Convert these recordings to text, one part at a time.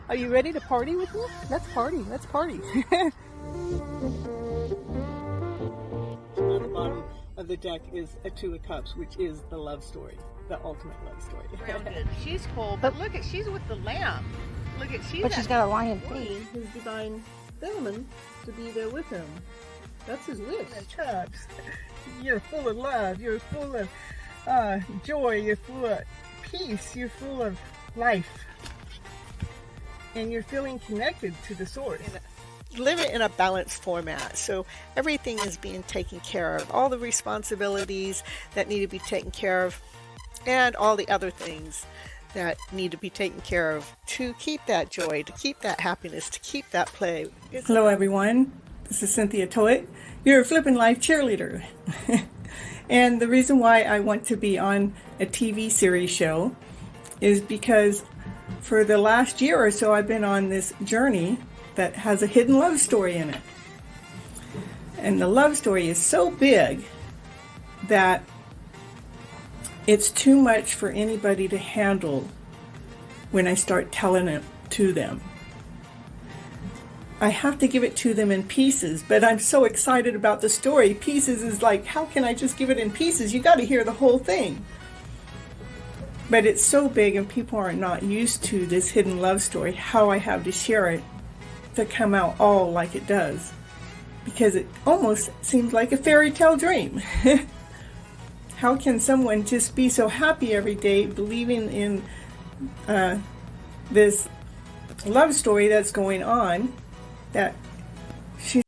Are you ready to party with me? Let's party. Let's party. On the bottom of the deck is a Two of Cups, which is the love story, the ultimate love story. Real good. She's cool, but look at, she's with the lamb. Look at, She's got a lion face. His divine feminine to be there with him. That's his wish. Cups. You're full of love. You're full of joy. You're full of peace. You're full of life. And you're feeling connected to the source. Live it in a balanced format. So everything is being taken care of. All the responsibilities that need to be taken care of, and all the other things that need to be taken care of to keep that joy, to keep that happiness, to keep that play. Hello everyone, this is Cynthia Toet, your FlipN Life cheerleader. And the reason why I want to be on a TV series show is because for the last year or so I've been on this journey that has a hidden love story in it. And the love story is so big that it's too much for anybody to handle when I start telling it to them. I have to give it to them in pieces, but I'm so excited about the story. Pieces is like, how can I just give it in pieces? You got to hear the whole thing. But it's so big and people are not used to this hidden love story, how I have to share it to come out all like it does. Because it almost seems like a fairy tale dream. How can someone just be so happy every day believing in this love story that's going on that she's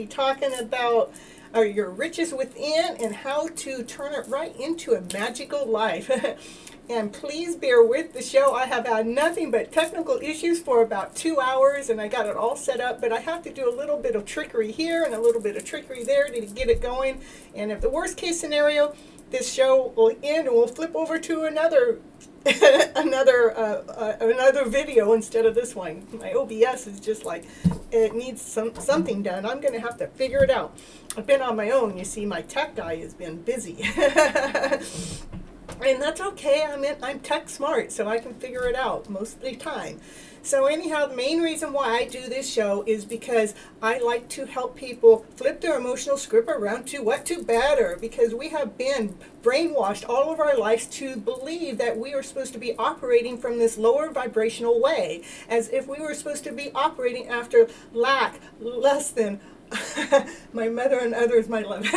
talking about your riches within and how to turn it right into a magical life. And please bear with the show. I have had nothing but technical issues for about 2 hours and I got it all set up, but I have to do a little bit of trickery here and a little bit of trickery there to get it going. And if the worst case scenario, this show will end and we'll flip over to another another video instead of this one. My OBS is just like, it needs something done. I'm going to have to figure it out. I've been on my own. You see, my tech guy has been busy. And that's okay. I'm tech smart, so I can figure it out most of the time. So anyhow, the main reason why I do this show is because I like to help people flip their emotional script around to what? To better. Because we have been brainwashed all of our lives to believe that we are supposed to be operating from this lower vibrational way. As if we were supposed to be operating after lack, less than, my mother and others, my love.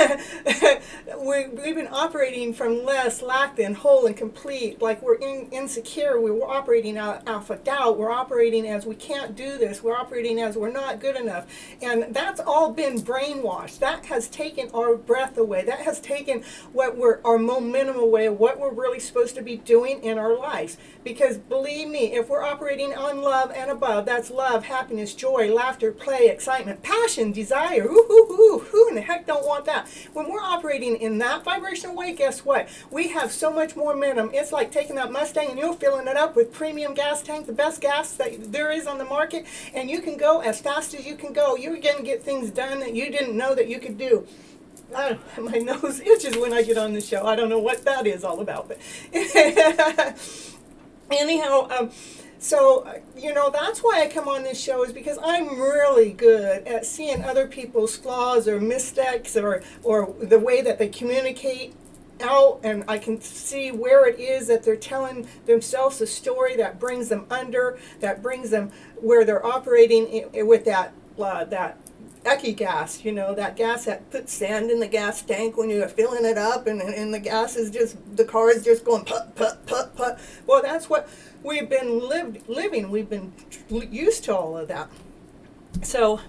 We've been operating from less, lack than, whole and complete. Like we're insecure. We're operating out of doubt. We're operating as we can't do this. We're operating as we're not good enough. And that's all been brainwashed. That has taken our breath away. That has taken our momentum away of what we're really supposed to be doing in our lives. Because believe me, if we're operating on love and above, that's love, happiness, joy, laughter, play, excitement, passion, desire. Who in the heck don't want that? When we're operating in that vibrational way, guess what? We have so much more momentum. It's like taking that Mustang and you're filling it up with premium gas tank, the best gas that there is on the market, and you can go as fast as you can go. You're going to get things done that you didn't know that you could do. My nose itches when I get on the show. I don't know what that is all about, but anyhow, so, that's why I come on this show, is because I'm really good at seeing other people's flaws or mistakes or the way that they communicate out, and I can see where it is that they're telling themselves a story that brings them under, that brings them where they're operating with that Eki gas, that gas that puts sand in the gas tank when you're filling it up, and the gas is the car is just going put, put, put, put. Well, that's what we've been living. We've been used to all of that. So,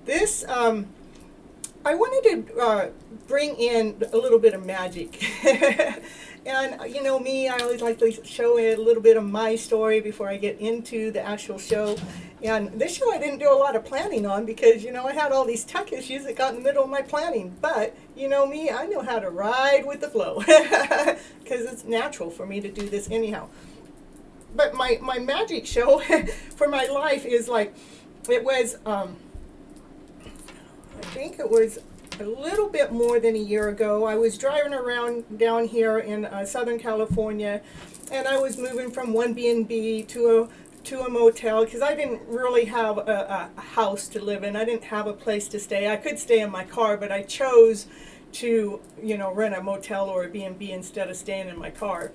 this, I wanted to bring in a little bit of magic. And me, I always like to show a little bit of my story before I get into the actual show. And this show I didn't do a lot of planning on because, I had all these tech issues that got in the middle of my planning. But, you know me, I know how to ride with the flow because it's natural for me to do this anyhow. But my magic show for my life is like, it was, I think it was a little bit more than a year ago. I was driving around down here in Southern California, and I was moving from one B&B to a motel because I didn't really have a house to live in. I didn't have a place to stay. I could stay in my car, but I chose to, rent a motel or a B&B instead of staying in my car.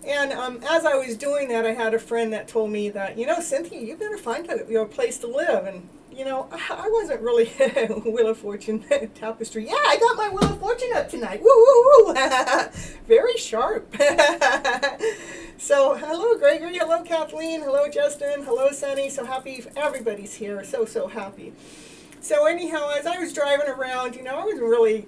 And as I was doing that, I had a friend that told me that, Cynthia, you better find your place to live. And, I wasn't really Wheel of Fortune tapestry. Yeah, I got my Wheel of Fortune up tonight. Woo, woo, woo. Very sharp. So, hello, Gregory. Hello, Kathleen. Hello, Justin. Hello, Sunny. So happy everybody's here. So happy. So anyhow, as I was driving around, I wasn't really,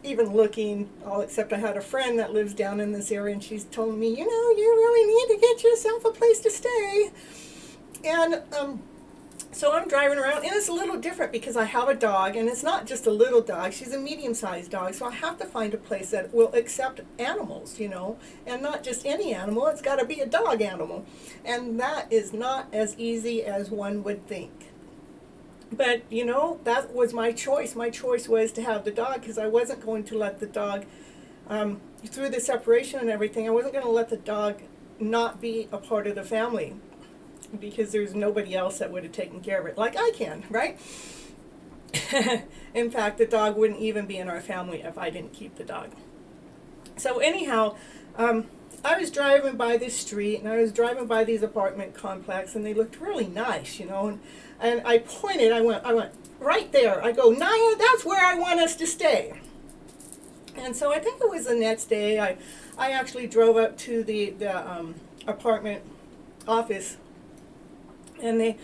even looking, all except I had a friend that lives down in this area, and she's told me, you really need to get yourself a place to stay. And so I'm driving around, and it's a little different because I have a dog, and it's not just a little dog. She's a medium-sized dog, so I have to find a place that will accept animals, and not just any animal. It's got to be a dog animal. And that is not as easy as one would think. But, that was my choice. My choice was to have the dog because I wasn't going to let the dog, through the separation and everything, I wasn't going to let the dog not be a part of the family because there's nobody else that would have taken care of it like I can, right? In fact, the dog wouldn't even be in our family if I didn't keep the dog. So anyhow, I was driving by this street, and I was driving by these apartment complex, and they looked really nice, and I pointed, I went right there. I go, Naya, that's where I want us to stay. And so I think it was the next day, I actually drove up to the apartment office, and they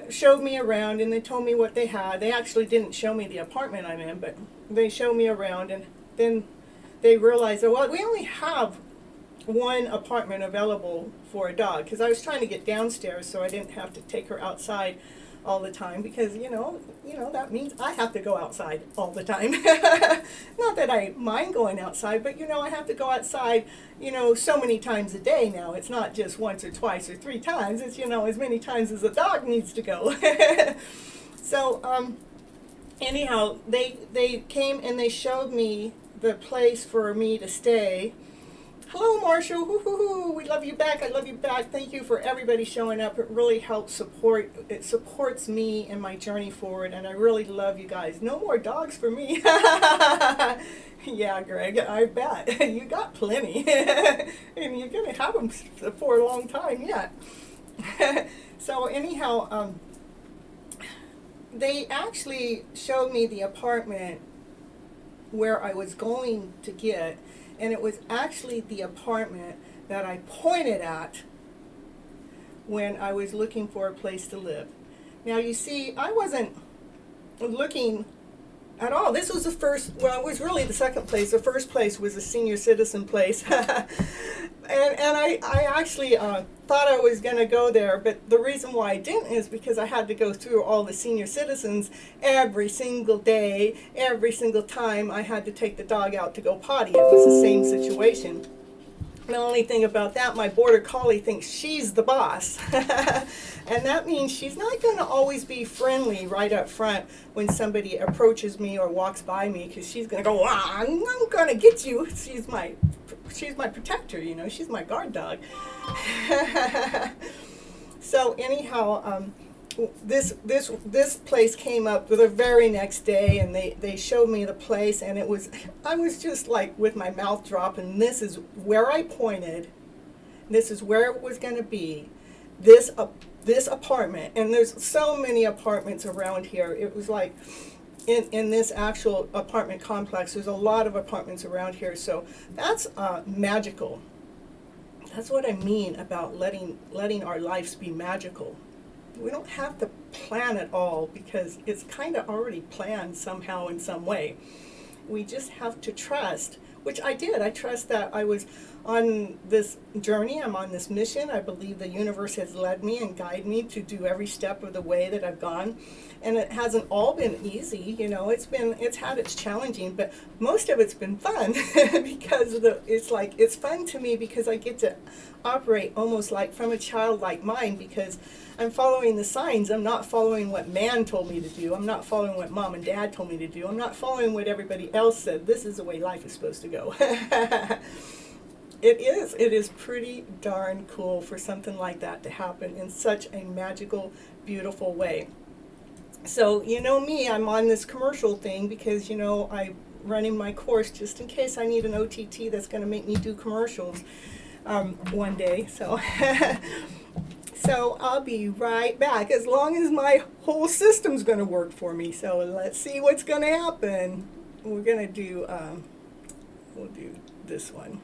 showed me around, and they told me what they had. They actually didn't show me the apartment I'm in, but they showed me around, and then they realized, well, we only have one apartment available for a dog, because I was trying to get downstairs so I didn't have to take her outside all the time, because that means I have to go outside all the time. Not that I mind going outside, but I have to go outside so many times a day now. It's not just once or twice or 3 times. It's as many times as the dog needs to go. So anyhow, they came and they showed me the place for me to stay. Hello, Marshall. Hoo-hoo-hoo. We love you back. I love you back. Thank you for everybody showing up. It really helps support. It supports me in my journey forward, and I really love you guys. No more dogs for me. Yeah, Greg, I bet. You got plenty. And you're going to have them for a long time yet. So anyhow, they actually showed me the apartment where I was going to get, and it was actually the apartment that I pointed at when I was looking for a place to live. Now you see, I wasn't looking at all. This was the first, well, it was really the second place. The first place was a senior citizen place. And I actually thought I was going to go there, but the reason why I didn't is because I had to go through all the senior citizens every single day, every single time I had to take the dog out to go potty. It was the same situation. The only thing about that, my border collie thinks she's the boss. And that means she's not going to always be friendly right up front when somebody approaches me or walks by me, because she's going to go, I'm going to get you. She's my protector, she's my guard dog. So anyhow, this place came up the very next day, and they showed me the place, and I was just like with my mouth dropping. This is where I pointed. This is where it was going to be. This apartment, and there's so many apartments around here. It was like in this actual apartment complex, there's a lot of apartments around here. So that's magical. That's what I mean about letting our lives be magical. We don't have to plan it all, because it's kind of already planned somehow in some way. We just have to trust which I did. I trust that I was on this journey. I'm on this mission. I believe the universe has led me and guided me to do every step of the way that I've gone. And it hasn't all been easy, you know. It's had its challenging, but most of it's been fun because it's fun to me because I get to operate almost like from a childlike mind, because I'm following the signs. I'm not following what man told me to do. I'm not following what mom and dad told me to do. I'm not following what everybody else said. This is the way life is supposed to go. It is pretty darn cool for something like that to happen in such a magical, beautiful way. So, you know me, I'm on this commercial thing because, you know, I'm running my course just in case I need an OTT that's going to make me do commercials one day. So, so I'll be right back as long as my whole system's going to work for me. So let's see what's going to happen. We're going to do, we'll do this one.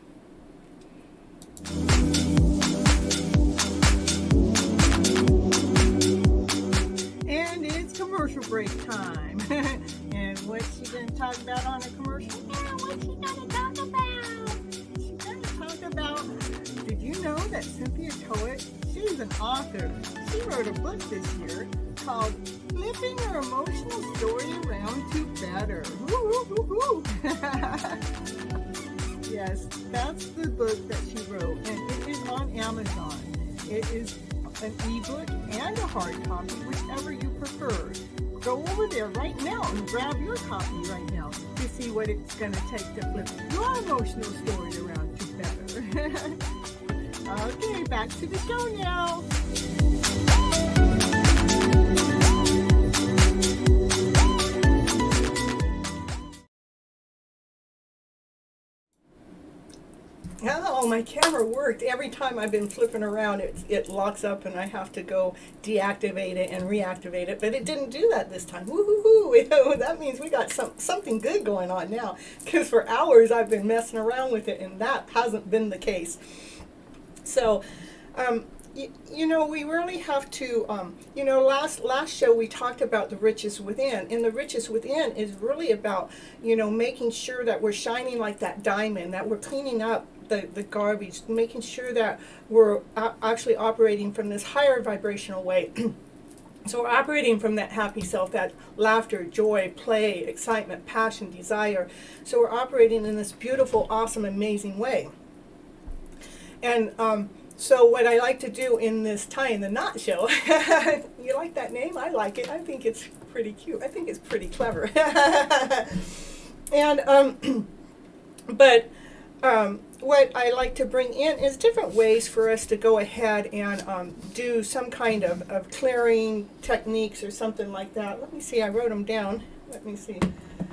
And it's commercial break time. And what's she going to talk about on a commercial? Yeah, what's she going to talk about? She's going to talk about, did you know that Cynthia Toet, she's an author. She wrote a book this year called Flipping Your Emotional Story Around to Better. Woo, woo, woo, woo. Yes, that's the book that she wrote, and it is on Amazon. It is an ebook and a hard copy, whichever you prefer. Go over there right now and grab your copy right now to see what it's going to take to flip your emotional story around to better. Okay, back to the show now. Oh, my camera worked. Every time I've been flipping around, it locks up and I have to go deactivate it and reactivate it. But it didn't do that this time. Woo-hoo-hoo. That means we got something good going on now. Because for hours I've been messing around with it and that hasn't been the case. So, you know, we really have to, you know, last show we talked about the riches within. And the riches within is really about, you know, making sure that we're shining like that diamond, that we're cleaning up the garbage, making sure that we're actually operating from this higher vibrational way. So we're operating from that happy self, that laughter, joy, play, excitement, passion, desire. So we're operating in this beautiful, awesome, amazing way. And so what I like to do in this Tie in the Knot show, you like that name? I like it. I think it's pretty cute. I think it's pretty clever. And what I like to bring in is different ways for us to go ahead and do some kind of clearing techniques or something like that. Let me see, I wrote them down. Let me see.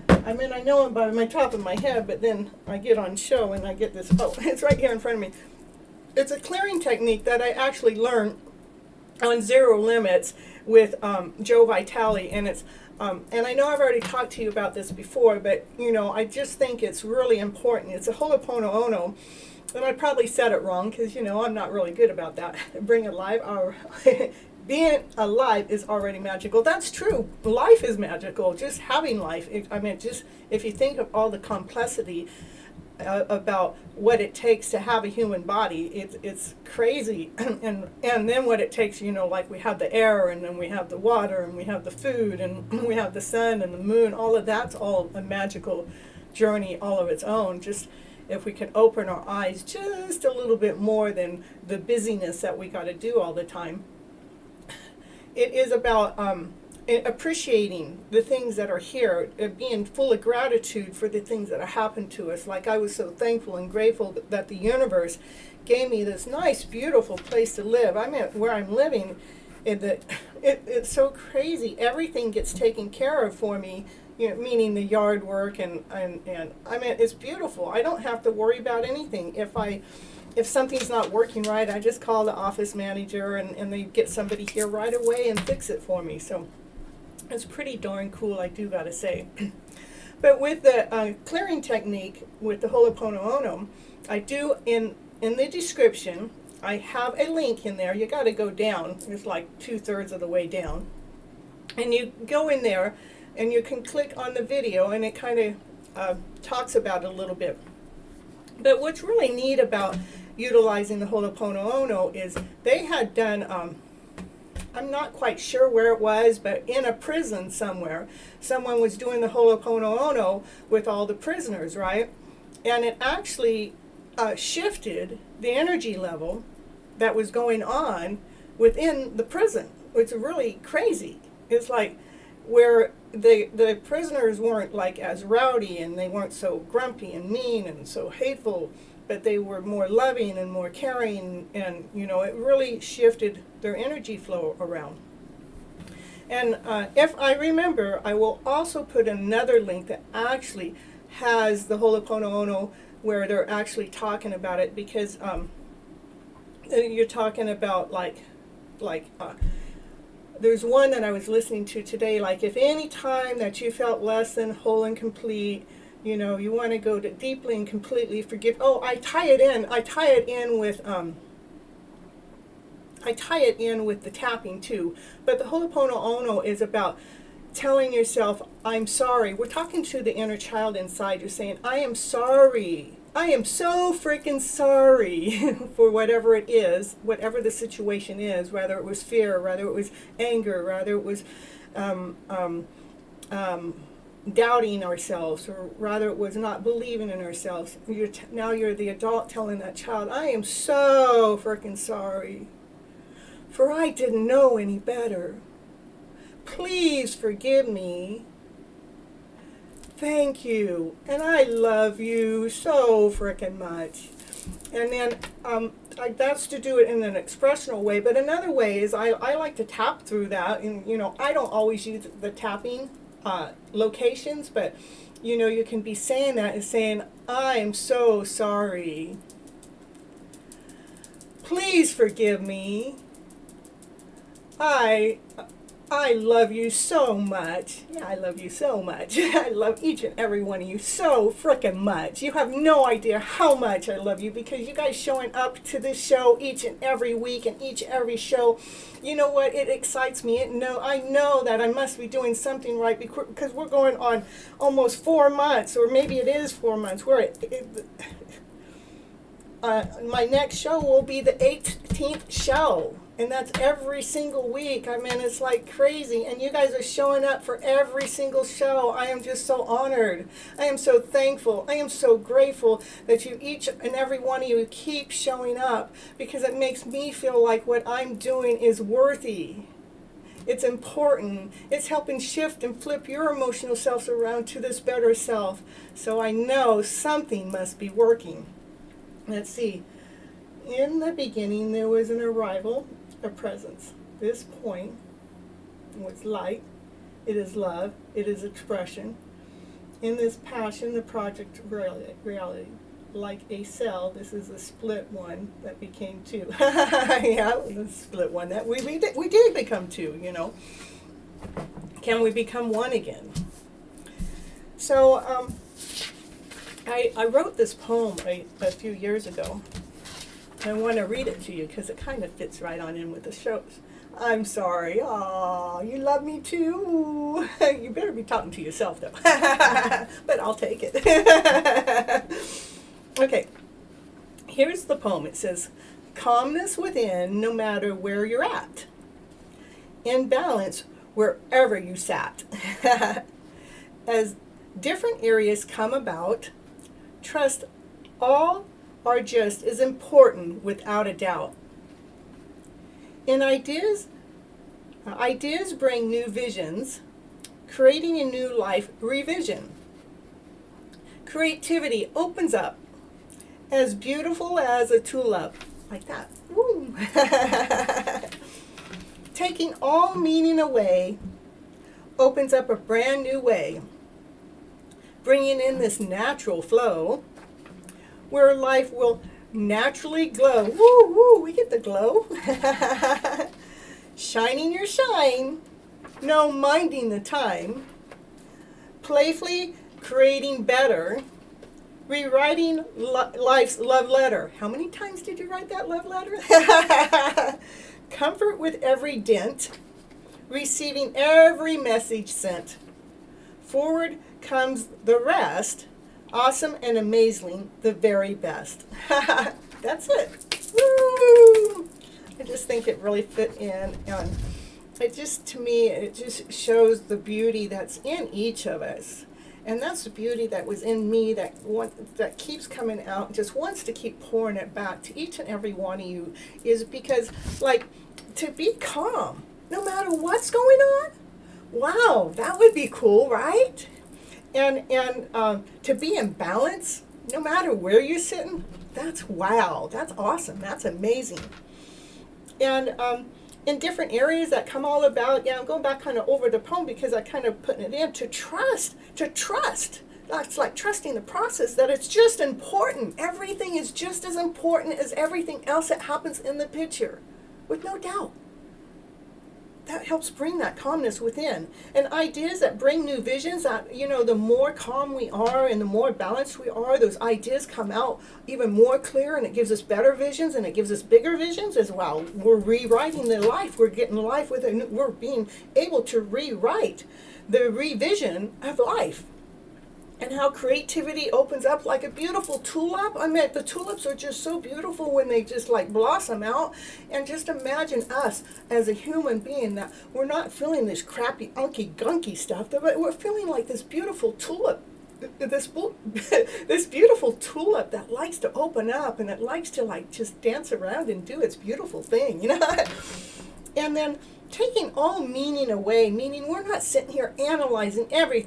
I mean, I know them by my top of my head, but then I get on show and I get this, oh, it's right here in front of me. It's a clearing technique that I actually learned on Zero Limits with Joe Vitale, and it's and I know I've already talked to you about this before, but you know, I just think it's really important. It's a Ho'oponopono, and I probably said it wrong because you know I'm not really good about that. Bring alive our being alive is already magical. That's true. Life is magical. Just having life. I mean, just if you think of all the complexity about what it takes to have a human body, it's crazy. and then what it takes, you know, like we have the air, and then we have the water, and we have the food, and we have the sun and the moon. All of that's all a magical journey all of its own. Just if we can open our eyes just a little bit more than the busyness that we got to do all the time. It is about appreciating the things that are here, being full of gratitude for the things that have happened to us. Like I was so thankful and grateful that the universe gave me this nice, beautiful place to live. I mean, where I'm living, it's so crazy. Everything gets taken care of for me, you know, meaning the yard work and I mean, it's beautiful. I don't have to worry about anything. If something's not working right, I just call the office manager and they get somebody here right away and fix it for me. So it's pretty darn cool, I do gotta say. But with the clearing technique with the Ho'oponopono, I do in the description, I have a link in there. You gotta go down. It's like 2/3 of the way down. And you go in there and you can click on the video and it kind of talks about it a little bit. But what's really neat about utilizing the Ho'oponopono is they had done, I'm not quite sure where it was, but in a prison somewhere, someone was doing the Ho'oponopono with all the prisoners, right? And it actually shifted the energy level that was going on within the prison. It's really crazy. It's like where the prisoners weren't like as rowdy, and they weren't so grumpy and mean and so hateful, but they were more loving and more caring, and it really shifted their energy flow around. And if I remember, I will also put another link that actually has the Ho'oponopono where they're actually talking about it, because you're talking about like there's one that I was listening to today, like if any time that you felt less than whole and complete, you want to go to deeply and completely forgive. Oh, I tie it in with the tapping too. But the Ho'oponopono is about telling yourself, I'm sorry. We're talking to the inner child inside. You're saying, I am sorry. I am so freaking sorry for whatever it is, whatever the situation is, whether it was fear, whether it was anger, whether it was doubting ourselves, or rather it was not believing in ourselves. Now you're the adult telling that child, I am so freaking sorry, for I didn't know any better. Please forgive me. Thank you, and I love you so freaking much. And then that's to do it in an expressional way, but another way is I like to tap through that, and I don't always use the tapping locations, but you can be saying that and saying, I am so sorry. Please forgive me. I love you so much. Yeah, I love you so much. I love each and every one of you so frickin' much. You have no idea how much I love you, because you guys showing up to this show each and every week, and each and every show, you know what, it excites me. I know that I must be doing something right, because we're going on almost 4 months, or maybe it is 4 months. My next show will be the 18th show. And that's every single week. I mean, it's like crazy. And you guys are showing up for every single show. I am just so honored. I am so thankful. I am so grateful that you, each and every one of you, keep showing up, because it makes me feel like what I'm doing is worthy. It's important. It's helping shift and flip your emotional selves around to this better self. So I know something must be working. Let's see. In the beginning, there was an arrival, a presence. This point was light. It is love. It is expression. In this passion, the project reality. Like a cell, this is a split one that became two. Yeah, the split one that we did become two, Can we become one again? So I wrote this poem a few years ago. I want to read it to you because it kind of fits right on in with the shows. I'm sorry. Aw, you love me too. You better be talking to yourself though. But I'll take it. Okay. Here's the poem. It says, calmness within no matter where you're at. In balance wherever you sat. As different areas come about, trust all are just as important without a doubt. In ideas bring new visions, creating a new life revision. Creativity opens up, as beautiful as a tulip, like that. Woo. Taking all meaning away opens up a brand new way, bringing in this natural flow, where life will naturally glow. Woo, woo, we get the glow. Shining your shine, no minding the time. Playfully creating better, rewriting life's love letter. How many times did you write that love letter? Comfort with every dent, receiving every message sent. Forward comes the rest, Awesome and amazing, the very best. That's it. Woo! I just think it really fit in, and it just, to me, it just shows the beauty that's in each of us. And that's the beauty that was in me that keeps coming out, just wants to keep pouring it back to each and every one of you, is because, like, to be calm, no matter what's going on. Wow, that would be cool, right? And to be in balance, no matter where you're sitting, that's wow, that's awesome, that's amazing. And in different areas that come all about, I'm going back kind of over the poem because I kind of putting it in, to trust. That's like trusting the process, that it's just important. Everything is just as important as everything else that happens in the picture, with no doubt. That helps bring that calmness within. And ideas that bring new visions, that, the more calm we are and the more balanced we are, those ideas come out even more clear, and it gives us better visions, and it gives us bigger visions as well. We're rewriting the life. We're getting life with it. We're being able to rewrite the revision of life. And how creativity opens up like a beautiful tulip. I mean, the tulips are just so beautiful when they just like blossom out. And just imagine us as a human being, that we're not feeling this crappy, unky, gunky stuff, but we're feeling like this beautiful tulip. This beautiful tulip that likes to open up, and it likes to like just dance around and do its beautiful thing, And then taking all meaning away, meaning we're not sitting here analyzing every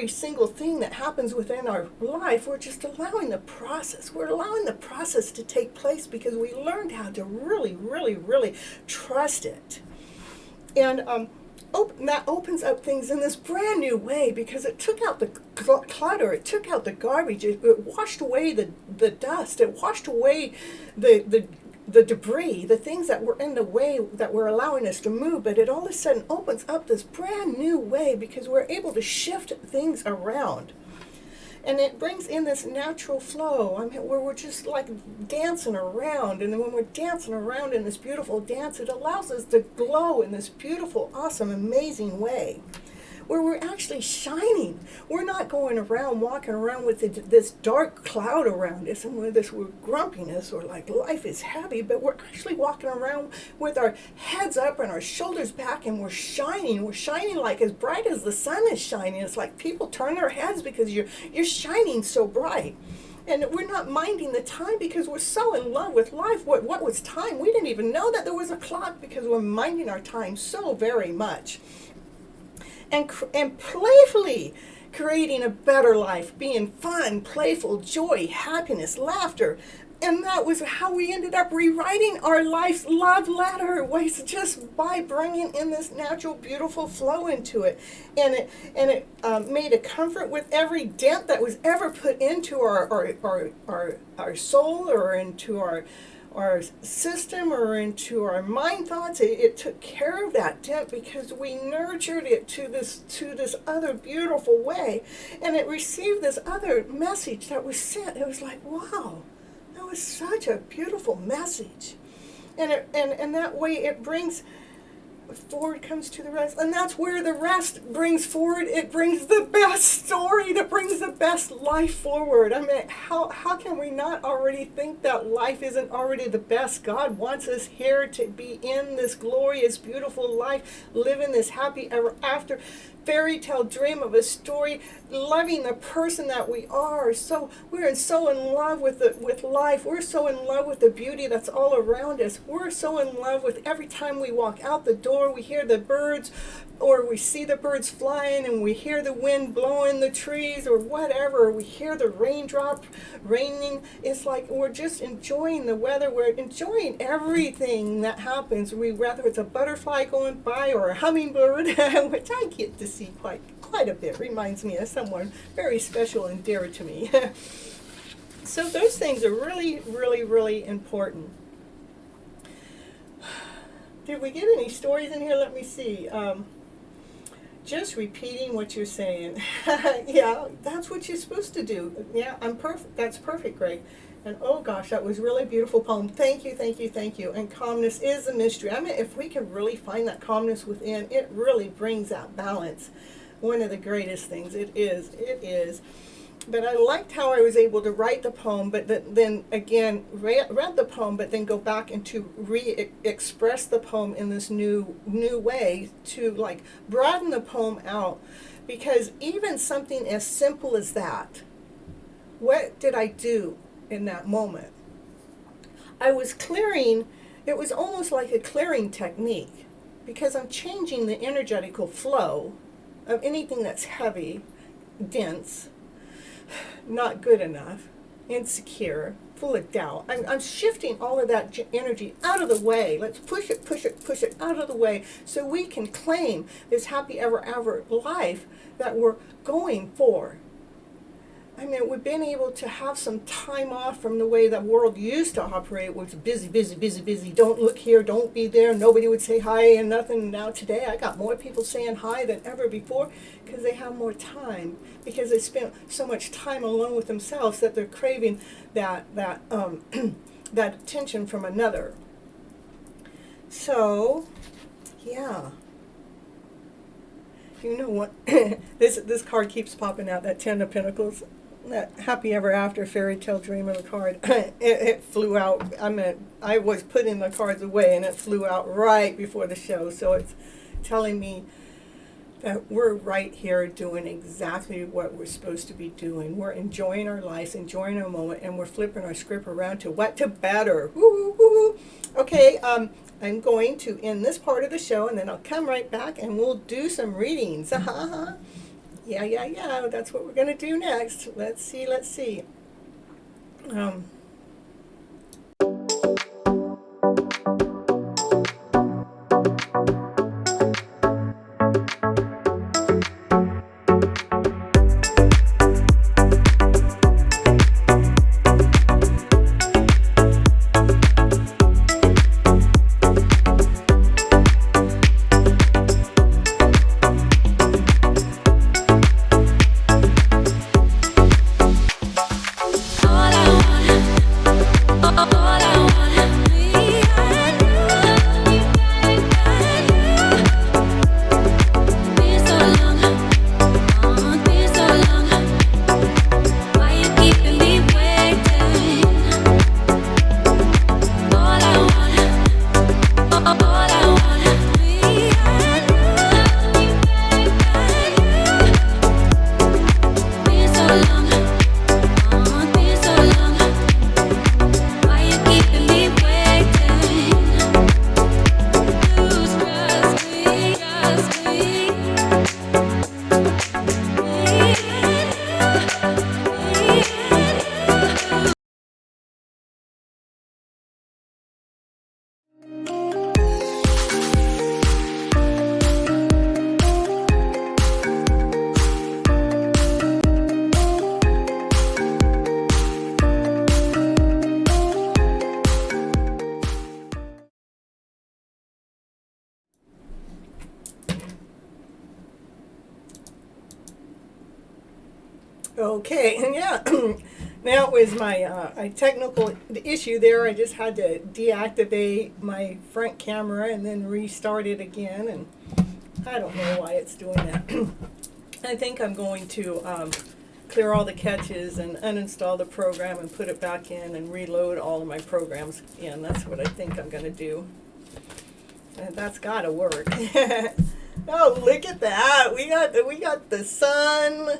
single thing that happens within our life. We're just allowing the process. We're allowing the process to take place because we learned how to really, really, really trust it. And that opens up things in this brand new way, because it took out the clutter, it took out the garbage, it washed away the dust, it washed away the debris, the things that were in the way that were allowing us to move, but it all of a sudden opens up this brand new way because we're able to shift things around. And it brings in this natural flow, where we're just like dancing around. And when we're dancing around in this beautiful dance, it allows us to glow in this beautiful, awesome, amazing way, where we're actually shining. We're not going around, walking around with this dark cloud around us, and with this grumpiness, or like life is heavy, but we're actually walking around with our heads up and our shoulders back, and we're shining. We're shining like as bright as the sun is shining. It's like people turn their heads because you're shining so bright. And we're not minding the time because we're so in love with life. What was time? We didn't even know that there was a clock because we're minding our time so very much. And playfully creating a better life, being fun, playful, joy, happiness, laughter. And that was how we ended up rewriting our life's love letter, was just by bringing in this natural, beautiful flow into it. And it made a comfort with every dent that was ever put into our soul, or into our system, or into our mind thoughts. It took care of that dent because we nurtured it to this other beautiful way, and it received this other message that was sent. It was like, wow, that was such a beautiful message. And that way it brings forward, comes to the rest, and that's where the rest brings forward. It brings the best story, that brings the best life forward. I mean, how can we not already think that life isn't already the best? God wants us here to be in this glorious, beautiful life, living this happy ever after fairy tale dream of a story, loving the person that we are. So we're so in love with life. We're so in love with the beauty that's all around us. We're so in love with every time we walk out the door, we hear the birds, or we see the birds flying, and we hear the wind blowing the trees, or whatever. We hear the raindrop raining. It's like we're just enjoying the weather. We're enjoying everything that happens. Whether it's a butterfly going by or a hummingbird, which I get to see quite a bit. Reminds me of someone very special and dear to me. So those things are really, really, really important. Did we get any stories in here? Let me see. Just repeating what you're saying. Yeah, that's what you're supposed to do. Yeah, I'm perfect. That's perfect, Greg. And oh gosh, that was really beautiful poem. Thank you, thank you, thank you. And calmness is a mystery. I mean, if we can really find that calmness within, it really brings out balance. One of the greatest things. It is. But I liked how I was able to write the poem, but then again read the poem, but then go back and to re-express the poem in this new way, to like broaden the poem out. Because even something as simple as that, what did I do in that moment? I was clearing, it was almost like a clearing technique, because I'm changing the energetical flow of anything that's heavy, dense, not good enough, insecure, full of doubt. I'm shifting all of that energy out of the way. Let's push it out of the way so we can claim this happy ever life that we're going for. I mean, we've been able to have some time off from the way the world used to operate, which was busy. Don't look here, don't be there. Nobody would say hi and nothing. Now today, I got more people saying hi than ever before because they have more time, because they spent so much time alone with themselves that they're craving that that attention from another. So, yeah. You know what? this card keeps popping out, that Ten of Pentacles. That happy ever after fairy tale dream of a card. it flew out. I was putting the cards away and it flew out right before the show. So it's telling me that we're right here doing exactly what we're supposed to be doing. We're enjoying our lives, enjoying our moment, and we're flipping our script around to what to better. Woo-hoo. Okay, I'm going to end this part of the show, and then I'll come right back and we'll do some readings. Yeah, that's what we're going to do next. Let's see. Okay, yeah. Now it was my a technical issue there. I just had to deactivate my front camera and then restart it again, and I don't know why it's doing that. I think I'm going to clear all the caches and uninstall the program and put it back in and reload all of my programs again. That's what I think I'm going to do. And that's got to work. Oh, look at that. We got the sun.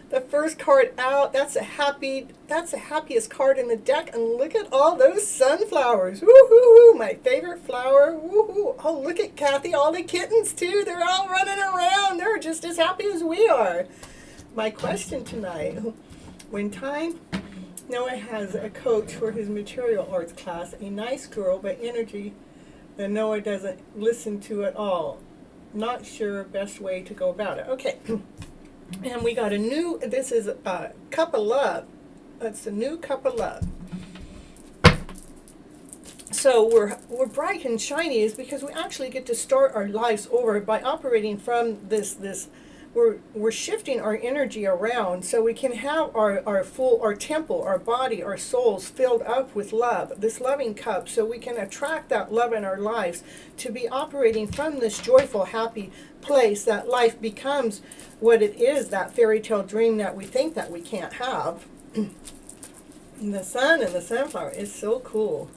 The first card out. That's the happiest card in the deck. And look at all those sunflowers. Woo-hoo-hoo. My favorite flower. Woo-hoo. Oh, look at Kathy. All the kittens, too. They're all running around. They're just as happy as we are. My question tonight. When time... Noah has a coach for his material arts class. A nice girl, but energy that Noah doesn't listen to at all. Not sure best way to go about it. Okay. And we got a new, this is a Cup of Love. That's the new Cup of Love. So we're bright and shiny is because we actually get to start our lives over by operating from this we're shifting our energy around so we can have our temple, our body, our souls filled up with love, this loving cup, so we can attract that love in our lives to be operating from this joyful, happy place, that life becomes what it is, that fairy tale dream that we think that we can't have. And the sun and the sunflower is so cool.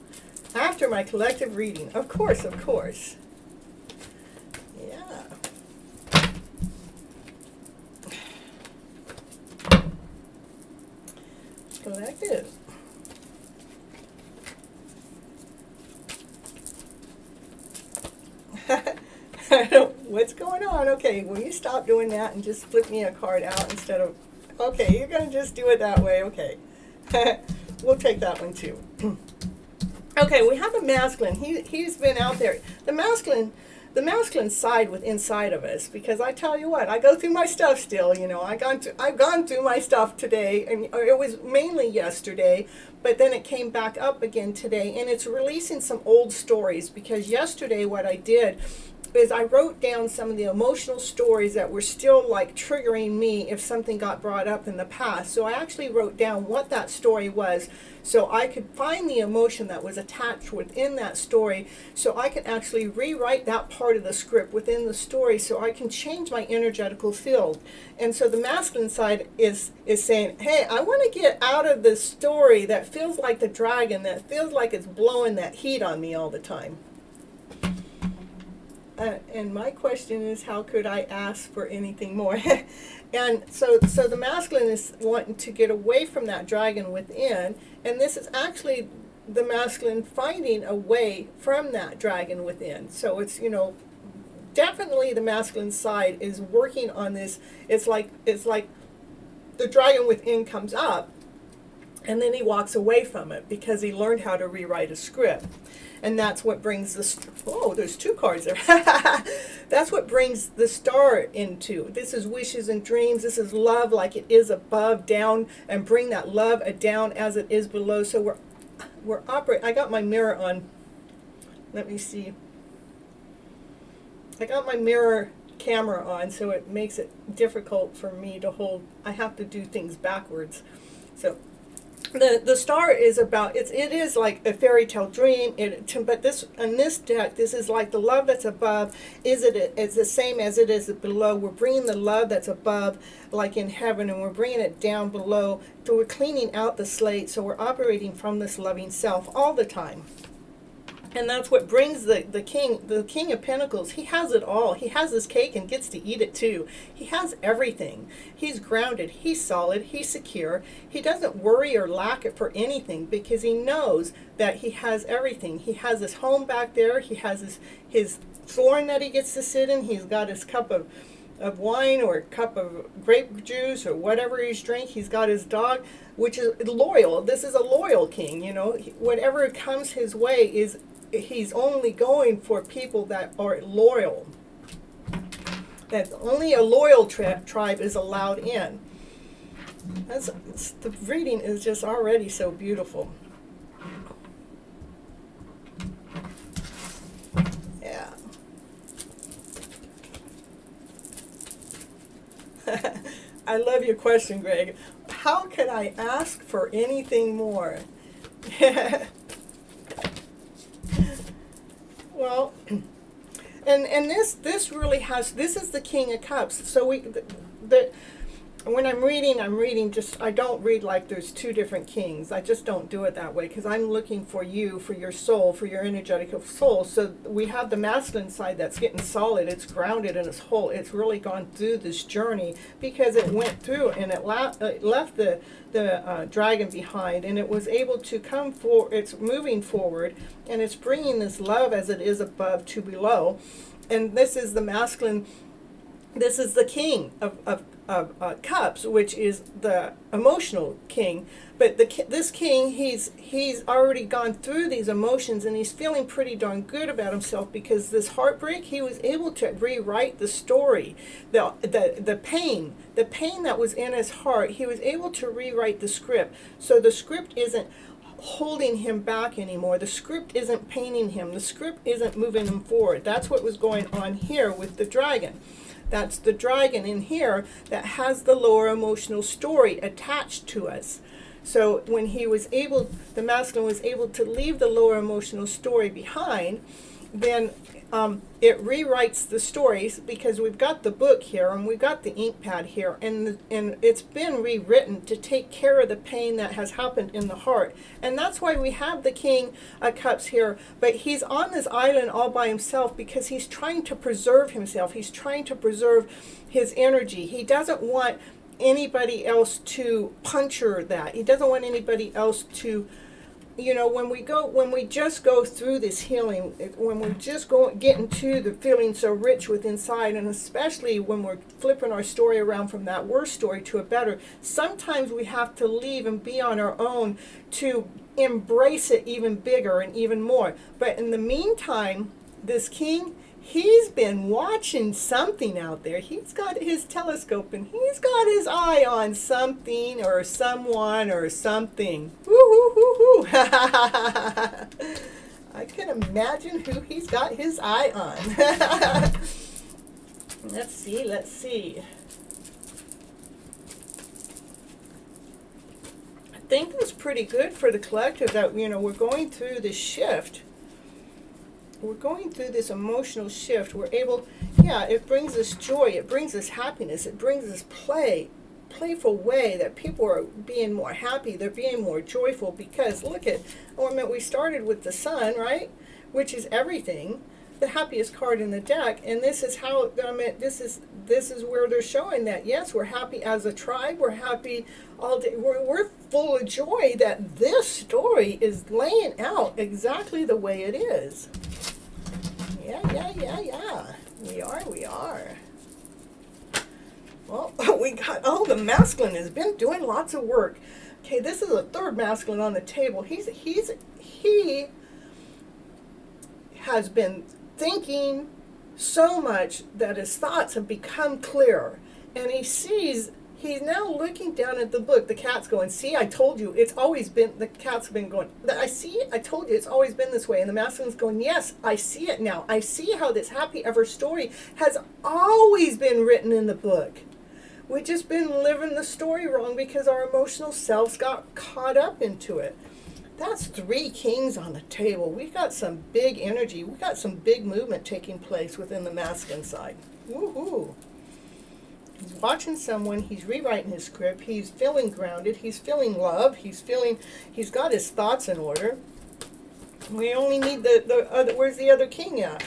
After my collective reading, of course. Yeah. Collective. What's going on? Okay, will you stop doing that and just flip me a card out instead of... Okay, you're going to just do it that way. Okay. We'll take that one too. Okay, we have a masculine. He's been out there. The masculine side inside of us, because I tell you what, I go through my stuff still. I've gone through my stuff today, and it was mainly yesterday, but then it came back up again today, and it's releasing some old stories, because yesterday what I did is I wrote down some of the emotional stories that were still like triggering me if something got brought up in the past. So I actually wrote down what that story was, so I could find the emotion that was attached within that story, so I can actually rewrite that part of the script within the story, so I can change my energetical field. And so the masculine side is saying, hey, I want to get out of this story that feels like the dragon, that feels like it's blowing that heat on me all the time. And my question is, how could I ask for anything more? And so the masculine is wanting to get away from that dragon within, and this is actually the masculine finding a way from that dragon within. So it's, definitely the masculine side is working on this. It's like the dragon within comes up, and then he walks away from it because he learned how to rewrite a script. And that's what brings there's 2 cards there. That's what brings the star into. This is wishes and dreams. This is love like it is above, down, and bring that love down as it is below. So we're operating. I got my mirror on. Let me see. I got my mirror camera on, so it makes it difficult for me to hold. I have to do things backwards. So the star is about, it is like a fairy tale dream, but in this deck, this is like the love that's above is the same as it is below. We're bringing the love that's above like in heaven, and we're bringing it down below. So we're cleaning out the slate, so we're operating from this loving self all the time. And that's what brings the king of pentacles. He has it all. He has his cake and gets to eat it too. He has everything. He's grounded. He's solid. He's secure. He doesn't worry or lack it for anything, because he knows that he has everything. He has his home back there. He has his thorn that he gets to sit in. He's got his cup of wine or a cup of grape juice or whatever he's drinking. He's got his dog, which is loyal. This is a loyal king. Whatever comes his way he's only going for people that are loyal. That only a loyal tribe is allowed in. The reading is just already so beautiful. Yeah. I love your question, Greg. How can I ask for anything more? Well, and this really has, this is the King of Cups. So when I'm reading just, I don't read like there's 2 different kings. I just don't do it that way, because I'm looking for you, for your soul, for your energetic soul. So we have the masculine side that's getting solid. It's grounded in its whole. It's really gone through this journey, because it went through and it left the dragon behind, and it was able to come for. It's moving forward, and it's bringing this love as it is above to below. And this is the masculine. This is the king of cups, which is the emotional king. But this king, he's already gone through these emotions, and he's feeling pretty darn good about himself, because this heartbreak, he was able to rewrite the story, the pain that was in his heart. He was able to rewrite the script. So the script isn't holding him back anymore. The script isn't painting him. The script isn't moving him forward. That's what was going on here with the dragon. That's the dragon in here that has the lower emotional story attached to us. So when the masculine was able to leave the lower emotional story behind, then it rewrites the stories, because we've got the book here and we've got the ink pad here, and it's been rewritten to take care of the pain that has happened in the heart. And that's why we have the King of Cups here, but he's on this island all by himself because he's trying to preserve himself. He's trying to preserve his energy. He doesn't want anybody else to puncture that. He doesn't want anybody else to, when we just go through this healing, when we just get into the feeling so rich with inside, and especially when we're flipping our story around from that worst story to a better, sometimes we have to leave and be on our own to embrace it even bigger and even more. But in the meantime, this king, he's been watching something out there. He's got his telescope and he's got his eye on something or someone or something. Woo-hoo-hoo-hoo. I can imagine who he's got his eye on. Let's see. I think it's pretty good for the collective that, we're going through this shift. We're going through this emotional shift. We're able, it brings us joy, it brings us happiness, it brings us playful way that people are being more happy, they're being more joyful, because look at, we started with the sun, right? Which is everything, the happiest card in the deck, and this is how, this is where they're showing that, yes, we're happy as a tribe, we're happy all day, we're full of joy that this story is laying out exactly the way it is. Yeah. We are. Well, we got, the masculine has been doing lots of work. Okay, this is a third masculine on the table. He has been thinking so much that his thoughts have become clearer. And he's now looking down at the book. The cat's going, see, I told you, it's always been, the cat's been going, I told you, it's always been this way. And the masculine's going, yes, I see it now. I see how this happy ever story has always been written in the book. We've just been living the story wrong because our emotional selves got caught up into it. That's 3 kings on the table. We've got some big energy. We've got some big movement taking place within the masculine side. Woohoo! He's watching someone, he's rewriting his script, he's feeling grounded, he's feeling love, he's got his thoughts in order. We only need the other, where's the other king at?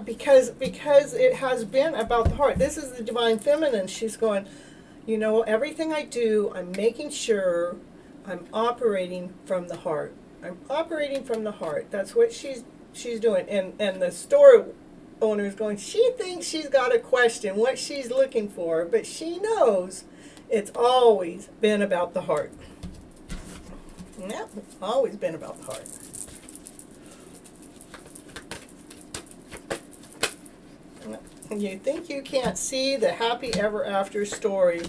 Because it has been about the heart. This is the divine feminine. She's going, everything I do, I'm making sure I'm operating from the heart. I'm operating from the heart. That's what she's doing. And the store owner is going, she thinks she's got a question, what she's looking for, but she knows it's always been about the heart. Yep, it's always been about the heart. You think you can't see the happy ever after story.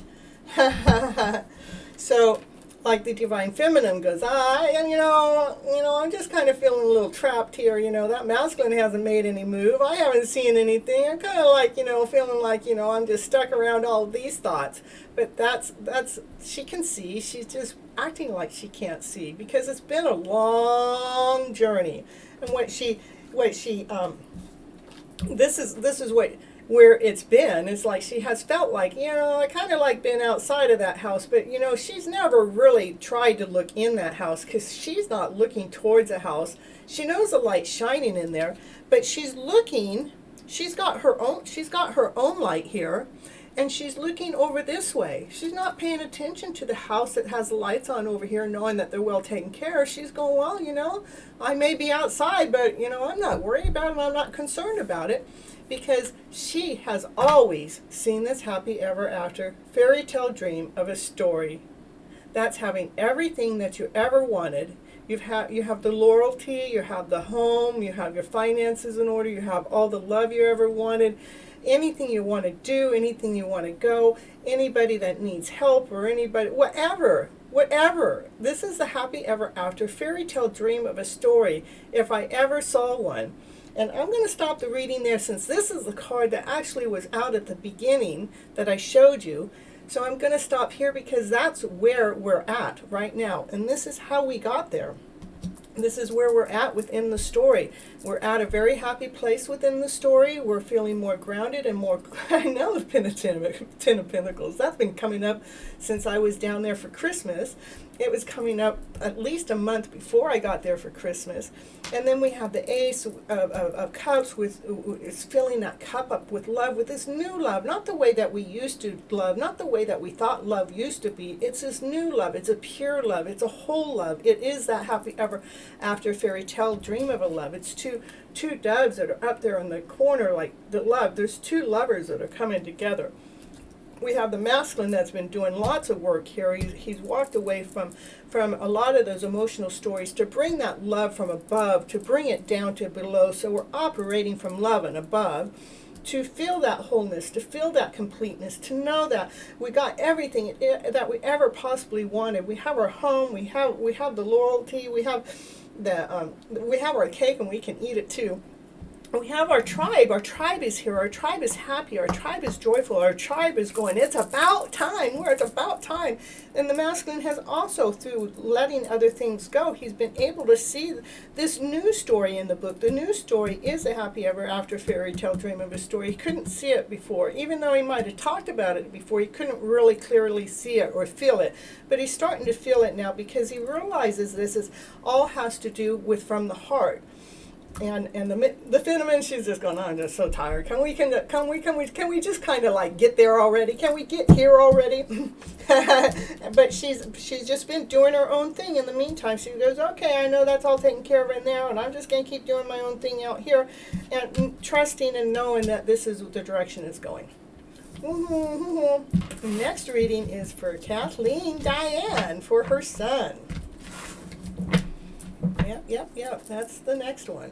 So, like the divine feminine goes, I'm just kind of feeling a little trapped here. That masculine hasn't made any move. I haven't seen anything. I'm kind of like, feeling like, I'm just stuck around all these thoughts. But that's she can see. She's just acting like she can't see because it's been a long journey. And this is where it's been. It's like she has felt like, I kind of like been outside of that house, but she's never really tried to look in that house because she's not looking towards a house. She knows the light shining in there, but she's looking, she's got her own light here, and she's looking over this way. She's not paying attention to the house that has the lights on over here, knowing that they're well taken care of. She's going, well, I may be outside, but I'm not worried about it, I'm not concerned about it. Because she has always seen this happy ever after fairy tale dream of a story. That's having everything that you ever wanted. You have the loyalty, you have the home, you have your finances in order, you have all the love you ever wanted, anything you want to do, anything you want to go, anybody that needs help or anybody, whatever. This is the happy ever after fairy tale dream of a story, if I ever saw one. And I'm going to stop the reading there since this is the card that actually was out at the beginning that I showed you. So I'm going to stop here because that's where we're at right now. And this is how we got there. This is where we're at within the story. We're at a very happy place within the story. We're feeling more grounded and more, I know the Ten of Pentacles. That's been coming up since I was down there for Christmas. It was coming up at least a month before I got there for Christmas. And then we have the Ace of Cups with it's filling that cup up with love, with this new love. Not the way that we used to love, not the way that we thought love used to be. It's this new love. It's a pure love. It's a whole love. It is that happy ever after fairy tale dream of a love. It's two doves that are up there in the corner like the love. There's two lovers that are coming together. We have the masculine that's been doing lots of work here. He's walked away from a lot of those emotional stories to bring that love from above, to bring it down to below. So we're operating from love and above to feel that wholeness, to feel that completeness, to know that we got everything that we ever possibly wanted. We have our home, we have the loyalty, we have our cake and we can eat it too. We have our tribe. Our tribe is here. Our tribe is happy. Our tribe is joyful. Our tribe is going, it's about time. It's about time. And the masculine has also, through letting other things go, he's been able to see this new story in the book. The new story is a happy ever after fairy tale dream of a story. He couldn't see it before. Even though he might have talked about it before, he couldn't really clearly see it or feel it. But he's starting to feel it now because he realizes this is all has to do with from the heart. And the Finneman, she's just going, I'm just so tired. Can we just kind of like get there already? Can we get here already? But she's just been doing her own thing in the meantime. She goes, okay, I know that's all taken care of in there, and I'm just going to keep doing my own thing out here, and trusting and knowing that this is the direction it's going. Next reading is for Kathleen Diane for her son. Yep. That's the next one.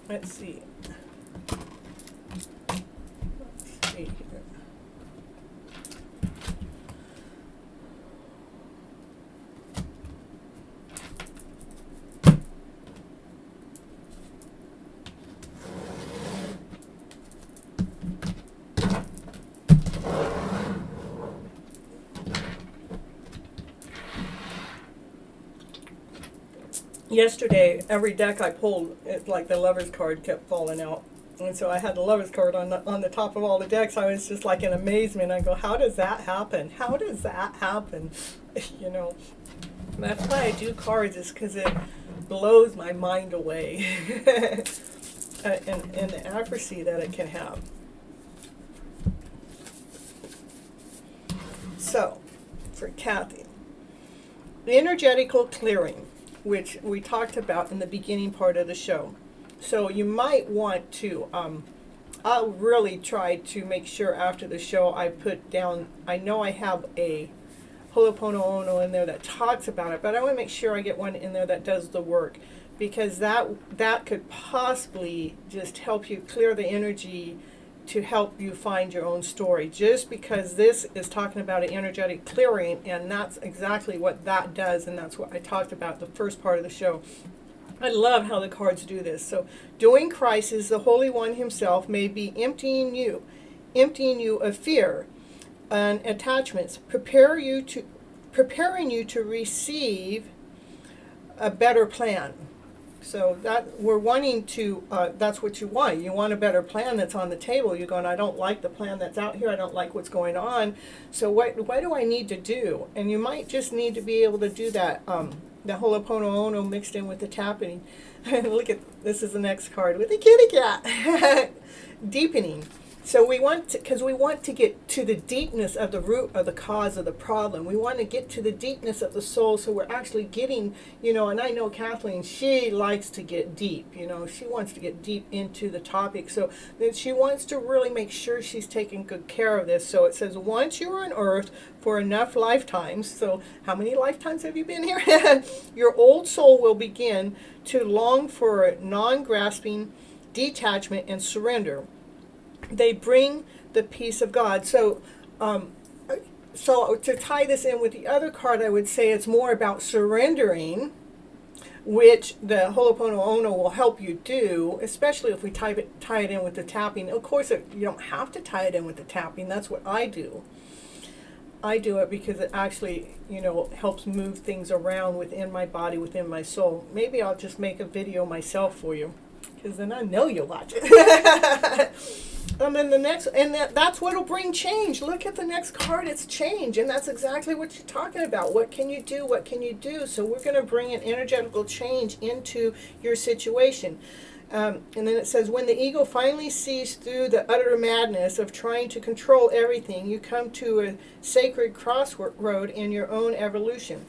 Let's see. Here. Yesterday, every deck I pulled, it's like the Lover's card kept falling out. And so I had the Lover's card on the top of all the decks. I was just like in amazement. I go, how does that happen? How does that happen? You know, that's why I do cards, is because it blows my mind away. and the accuracy that it can have. So, for Kathy, the energetical clearing, which we talked about in the beginning part of the show. So you might want to, I'll really try to make sure after the show I put down, I know I have a Ho'oponopono in there that talks about it, but I want to make sure I get one in there that does the work, because that could possibly just help you clear the energy to help you find your own story, just because this is talking about an energetic clearing, and that's exactly what that does, and that's what I talked about the first part of the show. I love how the cards do this. So, during crisis, the Holy One himself may be emptying you of fear and attachments, preparing you to receive a better plan. So that we're wanting to, that's what you want. You want a better plan that's on the table. You're going, I don't like the plan that's out here. I don't like what's going on. So what do I need to do? And you might just need to be able to do that, the Ho'oponopono mixed in with the tapping. Look at, this is the next card with the kitty cat. Deepening. So we want to, because we want to get to the deepness of the root of the cause of the problem. We want to get to the deepness of the soul, so we're actually getting, you know, and I know Kathleen, she likes to get deep, you know, she wants to get deep into the topic. So that she wants to really make sure she's taking good care of this. So it says, once you are on earth for enough lifetimes, so how many lifetimes have you been here? Your old soul will begin to long for non-grasping, detachment, and surrender. They bring the peace of God. So to tie this in with the other card, I would say it's more about surrendering which the Ho'oponopono will help you do, especially if we tie it in with the tapping. Of course, you don't have to tie it in with the tapping. That's what I do. I do it because it actually, helps move things around within my body, within my soul. Maybe I'll just make a video myself for you, because then I know you'll watch it. And then the next, that's what'll bring change. Look at the next card, it's change. And that's exactly what you're talking about. What can you do? What can you do? So we're going to bring an energetical change into your situation. And then it says, when the ego finally sees through the utter madness of trying to control everything, you come to a sacred crossroad in your own evolution.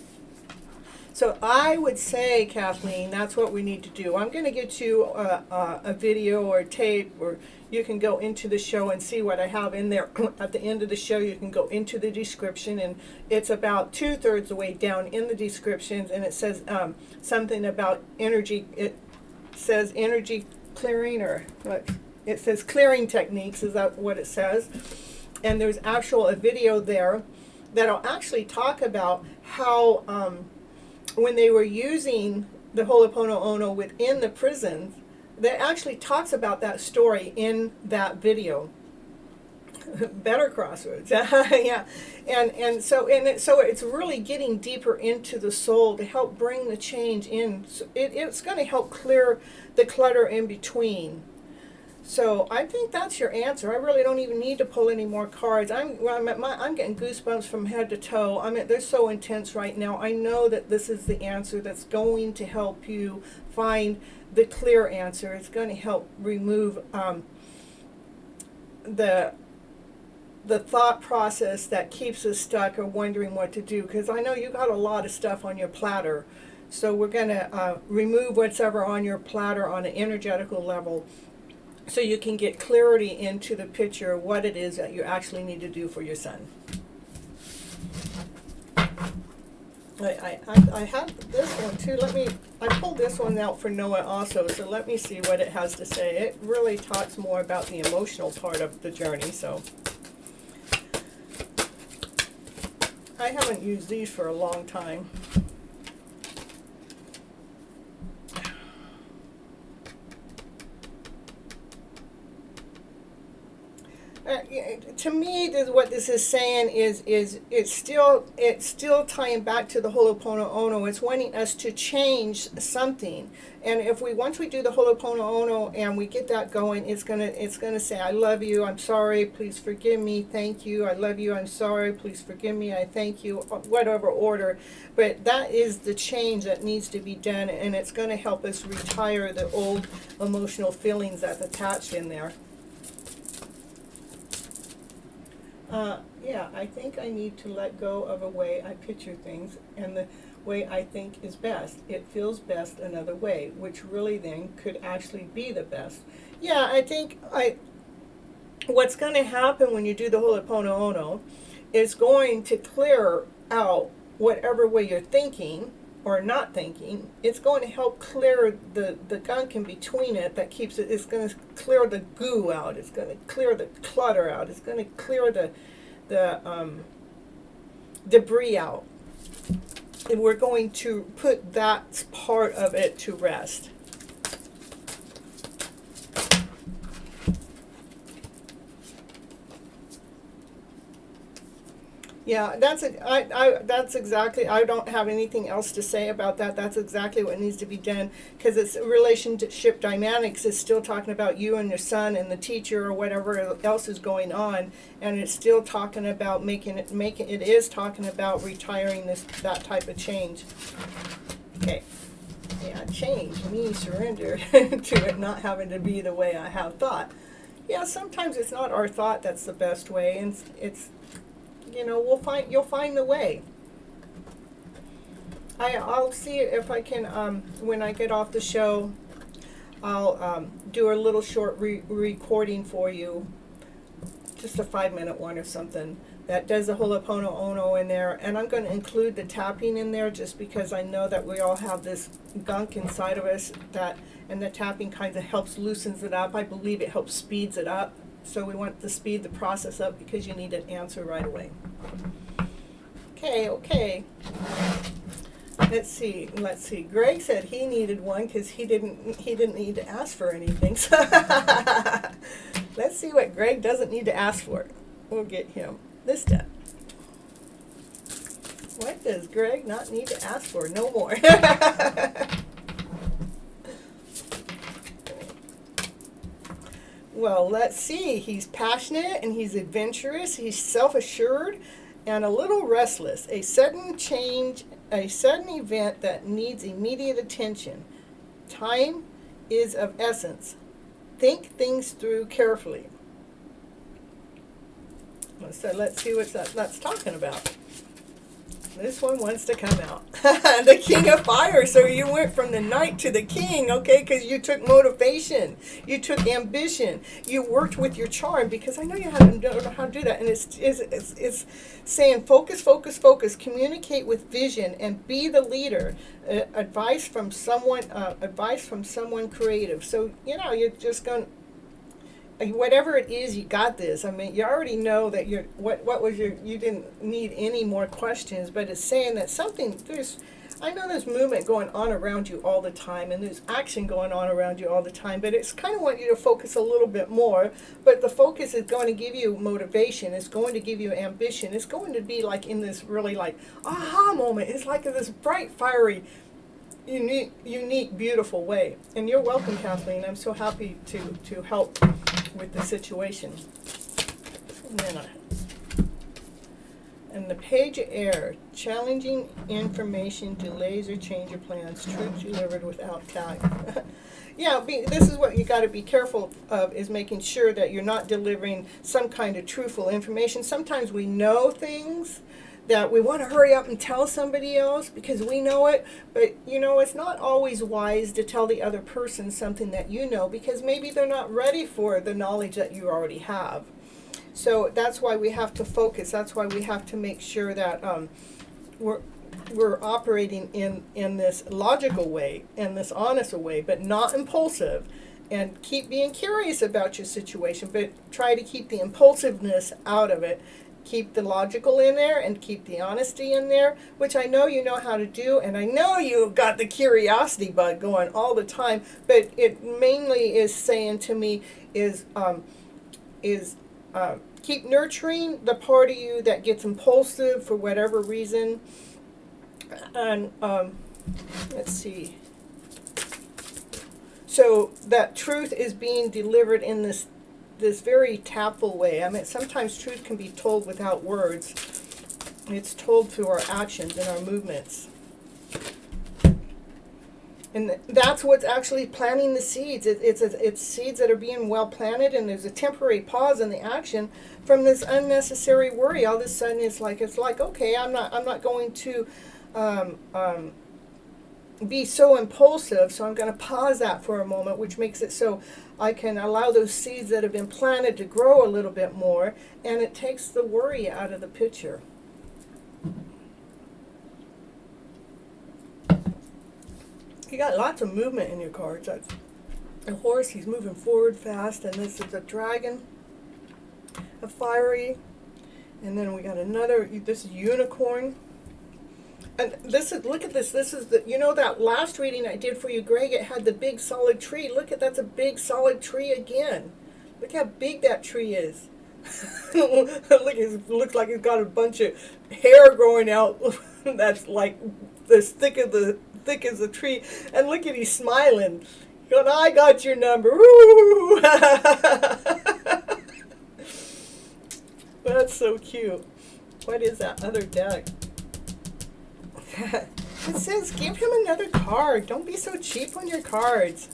So I would say, Kathleen, that's what we need to do. I'm going to get you a video or a tape, or you can go into the show and see what I have in there. At the end of the show, you can go into the description, and it's about 2/3 the way down in the descriptions, and it says something about energy. It says energy clearing, or what? It says clearing techniques, is that what it says? And there's a video there that'll actually talk about how when they were using the Ho'oponopono within the prisons, that actually talks about that story in that video. Better crossroads. Yeah. So it's really getting deeper into the soul to help bring the change in. So it's going to help clear the clutter in between. So I think that's your answer. I really don't even need to pull any more cards. I'm getting goosebumps from head to toe. I mean, they're so intense right now. I know that this is the answer that's going to help you find the clear answer. It's going to help remove the thought process that keeps us stuck or wondering what to do. Because I know you got a lot of stuff on your platter. So we're going to remove whatever on your platter on an energetical level, so you can get clarity into the picture of what it is that you actually need to do for your son. I have this one too. I pulled this one out for Noah also, so let me see what it has to say. It really talks more about the emotional part of the journey, so. I haven't used these for a long time. To me, what this is saying is it's still tying back to the Ho'oponopono. It's wanting us to change something, and once we do the Ho'oponopono and we get that going, it's gonna say, I love you, I'm sorry, please forgive me, thank you, I love you, I'm sorry, please forgive me, I thank you, whatever order. But that is the change that needs to be done, and it's going to help us retire the old emotional feelings that's attached in there. Yeah, I think I need to let go of a way I picture things and the way I think is best. It feels best another way, which really then could actually be the best. Yeah, I think what's going to happen when you do the Ho'oponopono is going to clear out whatever way you're thinking or not thinking. It's going to help clear the gunk in between it that keeps it. It's going to clear the goo out. It's going to clear the clutter out. It's going to clear the debris out. And we're going to put that part of it to rest. Yeah, that's exactly, I don't have anything else to say about that. That's exactly what needs to be done, because it's relationship dynamics. It's still talking about you and your son and the teacher or whatever else is going on, and it's still talking about it is talking about retiring that type of change. Okay. Yeah, change means surrender to it not having to be the way I have thought. Yeah, sometimes it's not our thought that's the best way, and it's you'll find the way. I'll see if I can, when I get off the show, I'll do a little short recording for you, just a 5-minute one or something, that does the Ho'oponopono in there. And I'm going to include the tapping in there just because I know that we all have this gunk inside of us, and the tapping kind of helps loosens it up. I believe it helps speeds it up. So we want to speed the process up because you need an answer right away. Okay. Let's see. Greg said he needed one because he didn't need to ask for anything. So let's see what Greg doesn't need to ask for. We'll get him this deck. What does Greg not need to ask for? No more. Well, let's see. He's passionate and he's adventurous. He's self-assured and a little restless. A sudden change, a sudden event that needs immediate attention. Time is of essence. Think things through carefully. So let's see what that's talking about. This one wants to come out. The King of Fire. So you went from the Knight to the King, okay? Because you took motivation. You took ambition. You worked with your charm, because I know you don't know how to do that. And it's saying focus, focus, focus. Communicate with vision and be the leader. Advice from someone creative. So, you're just going, whatever it is, you got this. I mean, you already know that you didn't need any more questions, but it's saying that I know there's movement going on around you all the time, and there's action going on around you all the time, but it's kind of want you to focus a little bit more. But the focus is going to give you motivation. It's going to give you ambition. It's going to be like in this really like aha moment. It's like this bright, fiery, unique, beautiful way. And you're welcome, Kathleen. I'm so happy to help with the situation. And the Page of Air, challenging information, delays or change of plans, truth delivered without tact. This is what you got to be careful of, is making sure that you're not delivering some kind of truthful information. Sometimes we know things that we want to hurry up and tell somebody else because we know it, but it's not always wise to tell the other person something that you know, because maybe they're not ready for the knowledge that you already have. So that's why we have to focus. That's why we have to make sure that we're operating in this logical way, in this honest way, but not impulsive. And keep being curious about your situation, but try to keep the impulsiveness out of it. Keep the logical in there and keep the honesty in there, which I know you know how to do, and I know you've got the curiosity bug going all the time, but it mainly is saying to me is keep nurturing the part of you that gets impulsive for whatever reason. And let's see. So that truth is being delivered in this very tactful way. I mean, sometimes truth can be told without words. It's told through our actions and our movements. And that's what's actually planting the seeds. It's seeds that are being well planted, and there's a temporary pause in the action from this unnecessary worry. All of a sudden, it's like okay, I'm not going to be so impulsive, so I'm going to pause that for a moment, which makes it so I can allow those seeds that have been planted to grow a little bit more, and it takes the worry out of the picture. You got lots of movement in your cards. That's a horse, he's moving forward fast, and this is a dragon, a fiery, and then we got another, this is unicorn. And this is, look at this, this is the, that last reading I did for you, Greg, it had the big solid tree. Look at, that's a big solid tree again. Look how big that tree is. Look, it looks like it's got a bunch of hair growing out that's like as thick as the tree. And look at, he's smiling. Going, I got your number. Woo! That's so cute. What is that other deck? It says, give him another card. Don't be so cheap on your cards.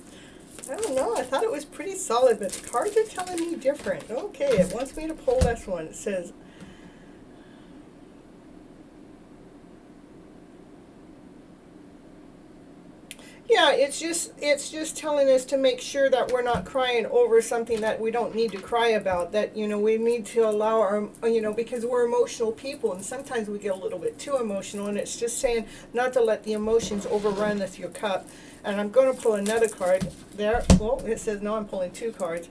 I don't know. I thought it was pretty solid, but the cards are telling me different. Okay, it wants me to pull this one. It says, yeah, it's just telling us to make sure that we're not crying over something that we don't need to cry about, that, we need to allow our, because we're emotional people, and sometimes we get a little bit too emotional, and it's just saying not to let the emotions overrun with your cup. And I'm going to pull another card there. Well, it says, no, I'm pulling two cards.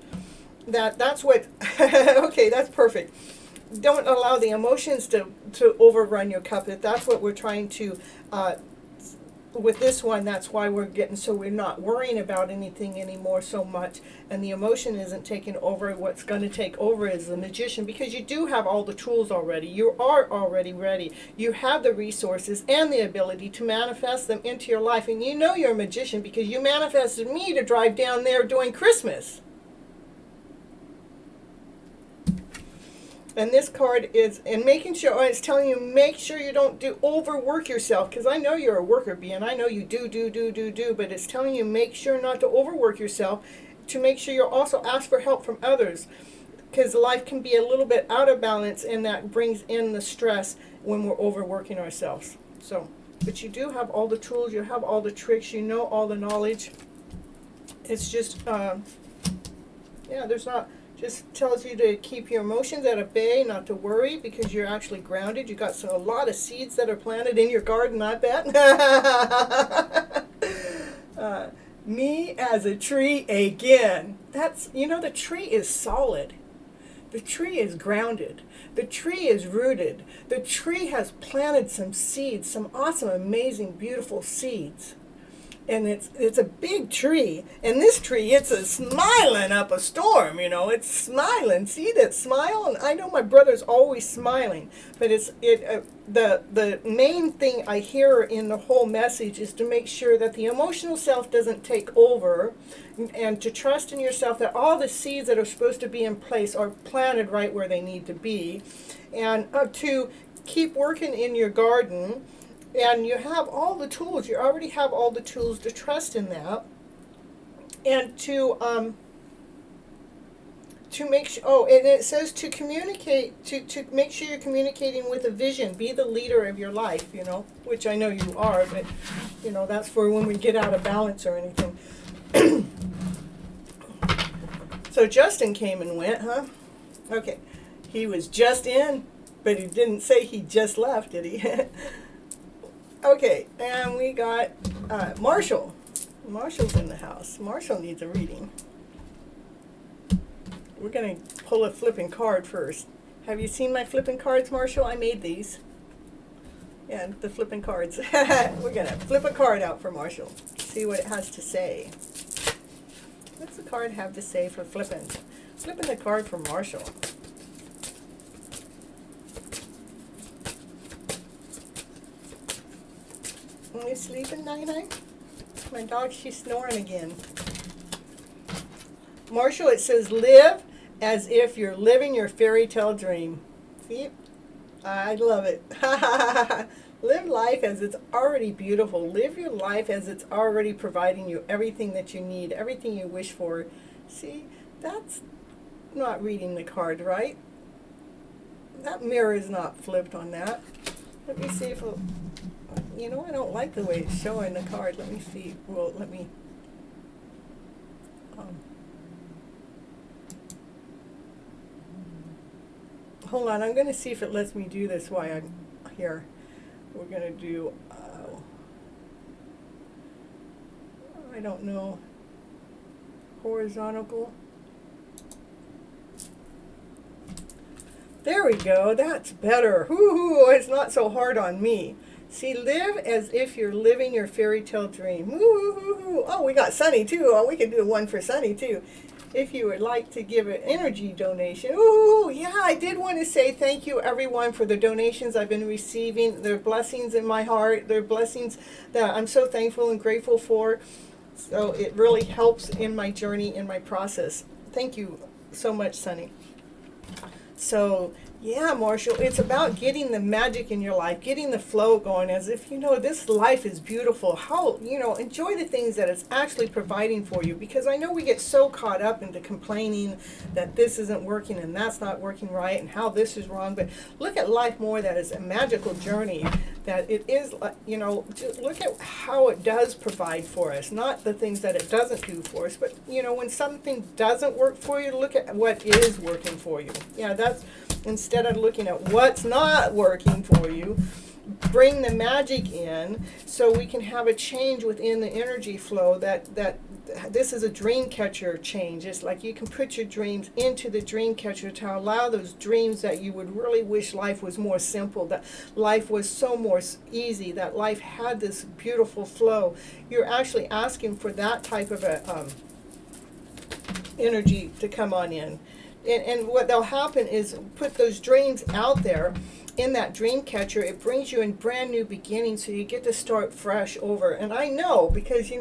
That's what, okay, that's perfect. Don't allow the emotions to overrun your cup. If that's what we're trying to with this one, that's why we're getting, so we're not worrying about anything anymore so much, and the emotion isn't taking over. What's going to take over is the magician, because you do have all the tools already. You are already ready. You have the resources and the ability to manifest them into your life, and you know you're a magician because you manifested me to drive down there during Christmas. And this card is, and making sure, it's telling you, make sure you don't overwork yourself, because I know you're a worker bee, and I know you do, but it's telling you, make sure not to overwork yourself, to make sure you also ask for help from others, because life can be a little bit out of balance, and that brings in the stress when we're overworking ourselves. So, but you do have all the tools, you have all the tricks, you know all the knowledge. It's just, there's not... Just tells you to keep your emotions at bay, not to worry, because you're actually grounded. You got a lot of seeds that are planted in your garden, I bet. Me as a tree again. That's, the tree is solid. The tree is grounded. The tree is rooted. The tree has planted some seeds, some awesome, amazing, beautiful seeds. And it's a big tree, and this tree, it's a smiling up a storm, it's smiling. See that smile? And I know my brother's always smiling, but the main thing I hear in the whole message is to make sure that the emotional self doesn't take over, and to trust in yourself that all the seeds that are supposed to be in place are planted right where they need to be, and to keep working in your garden. And you have all the tools. You already have all the tools to trust in that, and to make sure. Oh, and it says to communicate, to make sure you're communicating with a vision. Be the leader of your life. Which I know you are, but that's for when we get out of balance or anything. So Justin came and went, huh? Okay, he was just in, but he didn't say he just left, did he? Okay, and we got Marshall. Marshall's in the house. Marshall needs a reading. We're going to pull a flipping card first. Have you seen my flipping cards, Marshall? I made these. Yeah, the flipping cards. We're going to flip a card out for Marshall. See what it has to say. What's the card have to say for flipping? Flipping the card for Marshall. Are you sleeping, Night-Night? My dog, she's snoring again. Marshall, it says, live as if you're living your fairy tale dream. See? I love it. Live life as it's already beautiful. Live your life as it's already providing you everything that you need, everything you wish for. See? That's not reading the card, right? That mirror is not flipped on that. Let me see if it'll... I don't like the way it's showing the card. Let me see. Well, let me... hold on. I'm going to see if it lets me do this while I'm here. We're going to do... I don't know. Horizontal. There we go. That's better. Woo-hoo, it's not so hard on me. See, live as if you're living your fairy tale dream. Woo-hoo-hoo-hoo. Oh, we got Sunny, too. Oh, we can do one for Sunny, too. If you would like to give an energy donation. Ooh, yeah, I did want to say thank you, everyone, for the donations I've been receiving. They're blessings in my heart. They're blessings that I'm so thankful and grateful for. So it really helps in my journey, in my process. Thank you so much, Sunny. So, yeah, Marshall, it's about getting the magic in your life, getting the flow going, as if, this life is beautiful. How, enjoy the things that it's actually providing for you, because I know we get so caught up into complaining that this isn't working and that's not working right and how this is wrong. But look at life more that is a magical journey, that it is, look at how it does provide for us, not the things that it doesn't do for us. But, when something doesn't work for you, look at what is working for you. Yeah, that's... Instead of looking at what's not working for you, bring the magic in so we can have a change within the energy flow that this is a dream catcher change. It's like you can put your dreams into the dream catcher to allow those dreams that you would really wish life was more simple, that life was so more easy, that life had this beautiful flow. You're actually asking for that type of a energy to come on in. And what will happen is put those dreams out there in that dream catcher. It brings you in brand new beginnings, so you get to start fresh over. And I know, because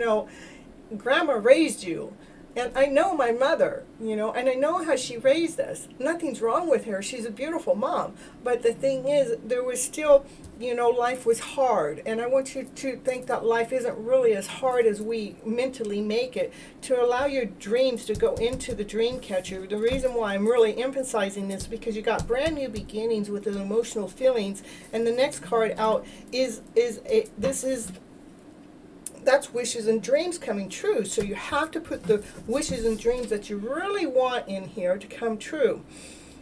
Grandma raised you, and I know my mother, and I know how she raised us. Nothing's wrong with her. She's a beautiful mom. But the thing is, there was still, life was hard. And I want you to think that life isn't really as hard as we mentally make it, to allow your dreams to go into the dream catcher. The reason why I'm really emphasizing this is because you got brand new beginnings with the emotional feelings. And the next card out that's wishes and dreams coming true. So you have to put the wishes and dreams that you really want in here to come true.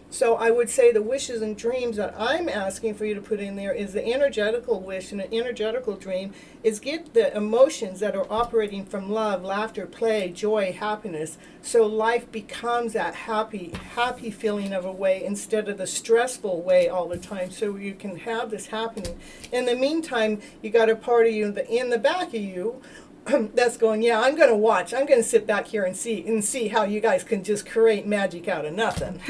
So I would say the wishes and dreams that I'm asking for you to put in there is the energetical wish and an energetical dream is get the emotions that are operating from love, laughter, play, joy, happiness. So life becomes that happy feeling of a way instead of the stressful way all the time. So you can have this happening. In the meantime, you got a part of you in the back of you that's going, yeah, I'm going to watch. I'm going to sit back here and see how you guys can just create magic out of nothing.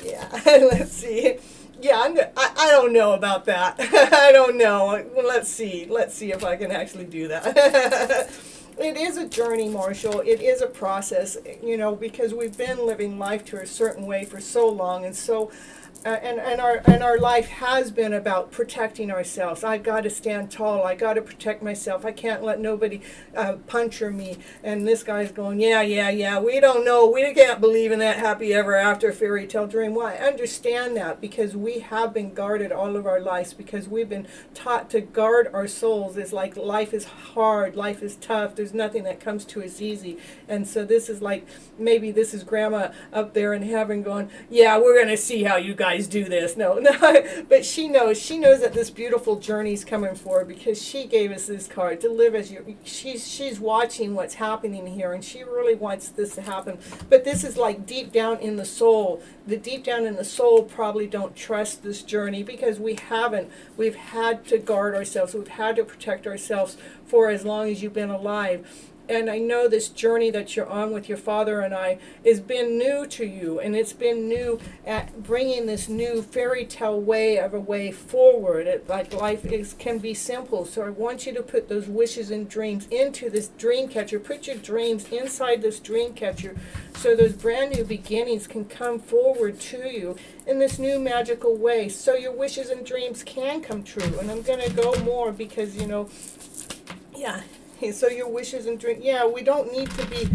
Yeah, let's see. Yeah, I don't know about that. I don't know. Well, let's see if I can actually do that. It is a journey, Marshall. It is a process, because we've been living life to a certain way for so long, and so. And our life has been about protecting ourselves. I've got to stand tall. I got to protect myself. I can't let nobody puncture me. And this guy's going, yeah. We don't know. We can't believe in that happy ever after fairy tale dream. Well, I understand that because we have been guarded all of our lives, because we've been taught to guard our souls. It's like life is hard. Life is tough. There's nothing that comes to us easy. And so this is like, maybe this is Grandma up there in heaven going, yeah, we're going to see how you guys do this. No, but she knows that this beautiful journey's coming forward, because she gave us this card to live as you. She's watching what's happening here, and she really wants this to happen. But this is like deep down in the soul. The deep down in the soul probably don't trust this journey, because we've had to guard ourselves. We've had to protect ourselves for as long as you've been alive. And I know this journey that you're on with your father and I has been new to you, and it's been new at bringing this new fairy tale way of a way forward. Like life can be simple. So I want you to put those wishes and dreams into this dream catcher. Put your dreams inside this dream catcher, so those brand new beginnings can come forward to you in this new magical way, so your wishes and dreams can come true. And I'm going to go more because, yeah. So your wishes and dreams, we don't need to be,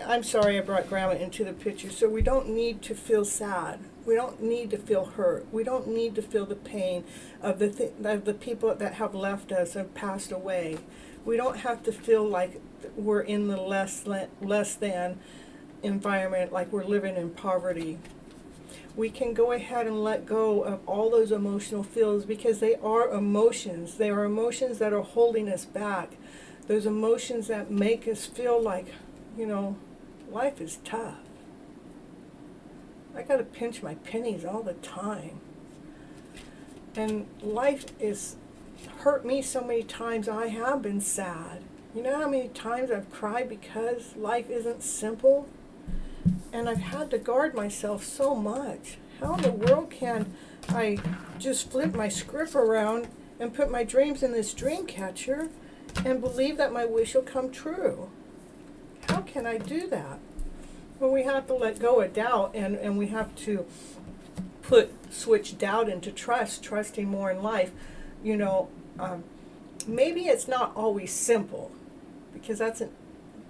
I'm sorry I brought Grandma into the picture. So we don't need to feel sad. We don't need to feel hurt. We don't need to feel the pain of the people that have left us and passed away. We don't have to feel like we're in the less than environment, like we're living in poverty. We can go ahead and let go of all those emotional feels, because they are emotions. They are emotions that are holding us back. Those emotions that make us feel like, life is tough. I got to pinch my pennies all the time. And life is hurt me so many times. I have been sad. You know how many times I've cried because life isn't simple? And I've had to guard myself so much. How in the world can I just flip my script around and put my dreams in this dream catcher and believe that my wish will come true? How can I do that? Well, we have to let go of doubt, and we have to switch doubt into trust, trusting more in life. Maybe it's not always simple, because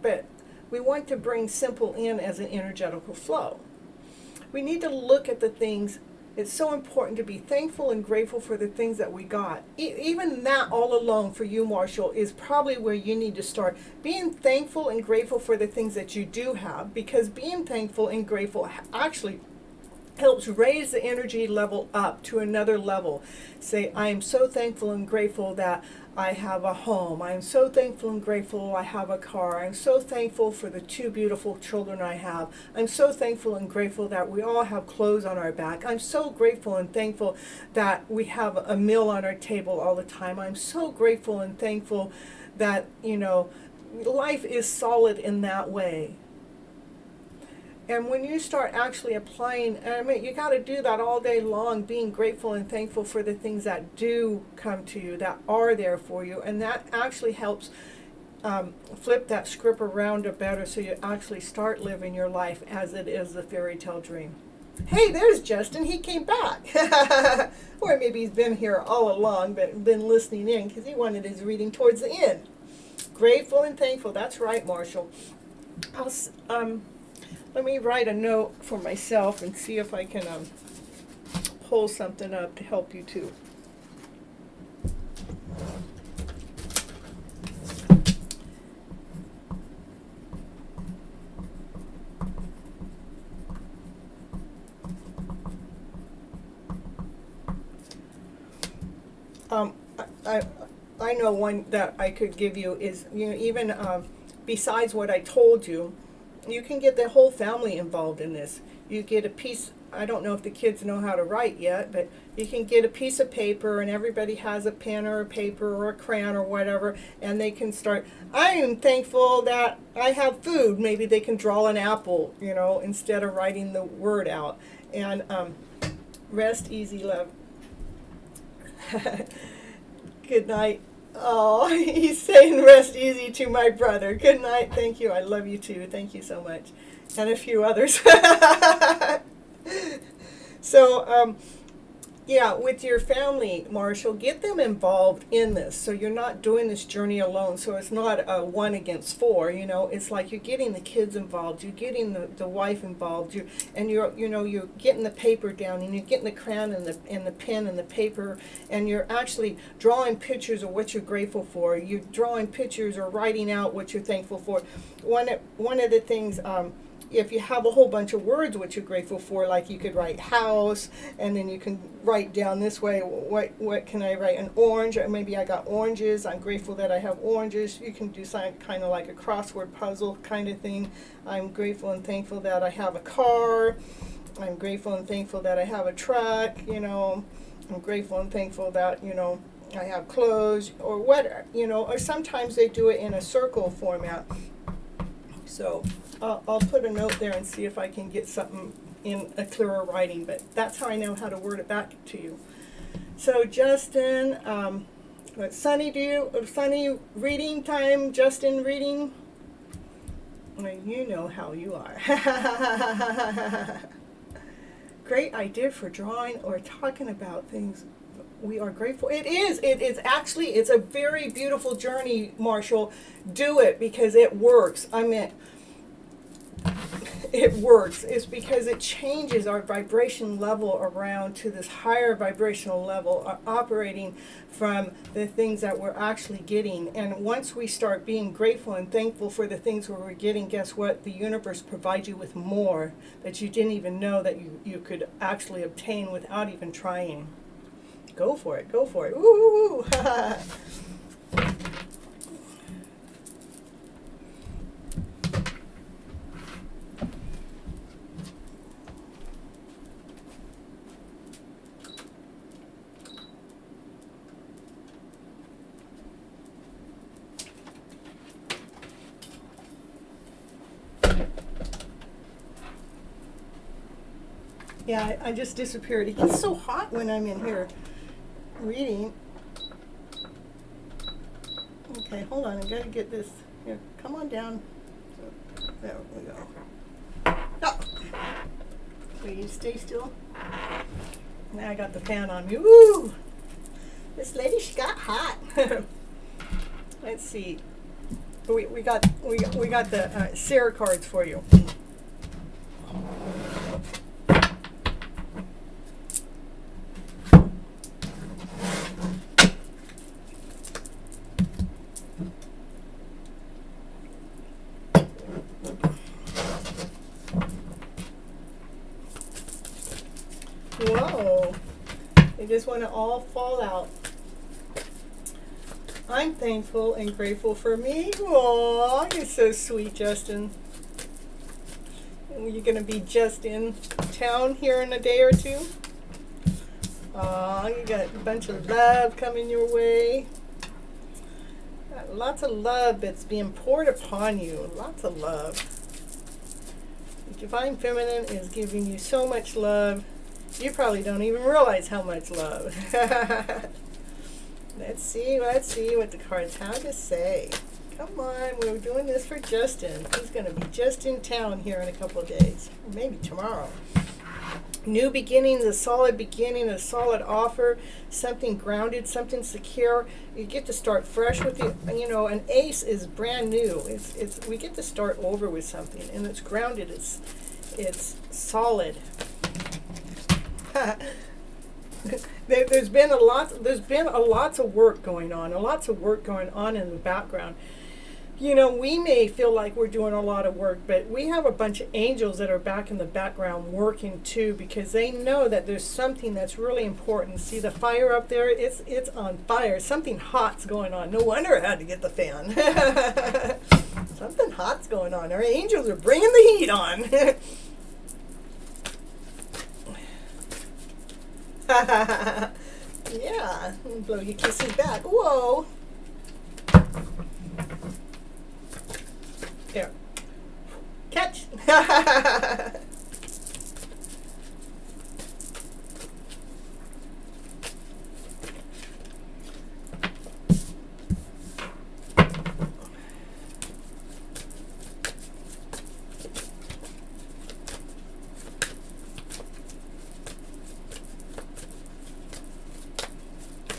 but we want to bring simple in as an energetical flow. We need to look at the things. It's so important to be thankful and grateful for the things that we got. Even that all alone for you, Marshall, is probably where you need to start. Being thankful and grateful for the things that you do have, because being thankful and grateful actually helps raise the energy level up to another level. Say, I am so thankful and grateful that I have a home. I'm so thankful and grateful I have a car. I'm so thankful for the 2 beautiful children I have. I'm so thankful and grateful that we all have clothes on our back. I'm so grateful and thankful that we have a meal on our table all the time. I'm so grateful and thankful that, life is solid in that way. And when you start actually applying, you got to do that all day long, being grateful and thankful for the things that do come to you, that are there for you. And that actually helps flip that script around a better, so you actually start living your life as it is the fairy tale dream. Hey, there's Justin. He came back. Or maybe he's been here all along, but been listening in because he wanted his reading towards the end. Grateful and thankful. That's right, Marshall. Let me write a note for myself and see if I can pull something up to help you too. I know one that I could give you is, even besides what I told you, you can get the whole family involved in this. You get a piece, I don't know if the kids know how to write yet, but you can get a piece of paper and everybody has a pen or a paper or a crayon or whatever, and they can start, I am thankful that I have food. Maybe they can draw an apple, instead of writing the word out. And rest easy, love. Good night. Oh, he's saying rest easy to my brother. Good night. Thank you. I love you too. Thank you so much. And a few others. So, with your family, Marshall, get them involved in this. So you're not doing this journey alone. So it's not a 1 against 4. It's like you're getting the kids involved. You're getting the wife involved. You're getting the paper down, and you're getting the crayon and the pen and the paper, and you're actually drawing pictures of what you're grateful for. You're drawing pictures or writing out what you're thankful for. One of the things. If you have a whole bunch of words what you're grateful for, like you could write house, and then you can write down this way, what can I write? An orange, or maybe I got oranges. I'm grateful that I have oranges. You can do something kind of like a crossword puzzle kind of thing. I'm grateful and thankful that I have a car. I'm grateful and thankful that I have a truck. I'm grateful and thankful that, I have clothes, or what, or sometimes they do it in a circle format. So I'll put a note there and see if I can get something in a clearer writing, but that's how I know how to word it back to you. So Justin, Sunny reading time, Justin reading? Well, you know how you are. Great idea for drawing or talking about things we are grateful. It is actually, it's a very beautiful journey, Marshall. Do it because it works. It works. It's because it changes our vibration level around to this higher vibrational level, operating from the things that we're actually getting. And once we start being grateful and thankful for the things where we're getting, guess what? The universe provides you with more that you didn't even know that you could actually obtain without even trying. Go for it. Go for it. Woo! Yeah, I just disappeared. It gets so hot when I'm in here reading. Okay, hold on. I gotta get this. Here, come on down. So, there we go. Oh. Will you stay still? Now I got the fan on me. Woo! This lady, she got hot. Let's see. We got the Sarah cards for you. Whoa, they just want to all fall out. I'm thankful and grateful for me. Aw, you're so sweet, Justin. You're going to be just in town here in a day or two. Aw, you got a bunch of love coming your way. Got lots of love that's being poured upon you. Lots of love. The Divine Feminine is giving you so much love. You probably don't even realize how much love. Let's see what the cards have to say. Come on, we're doing this for Justin. He's going to be just in town here in a couple of days, or maybe tomorrow. New beginnings, a solid beginning, a solid offer, something grounded, something secure. You get to start fresh with the, an ace is brand new. It's we get to start over with something, and it's grounded. It's solid. There's been a lot of work going on, in the background. We may feel like we're doing a lot of work, but we have a bunch of angels that are back in the background working too, because they know that there's something that's really important. See the fire up there? It's on fire. Something hot's going on. No wonder I had to get the fan. Something hot's going on. Our angels are bringing the heat on. Yeah, blow your kisses back. Whoa. There. Catch.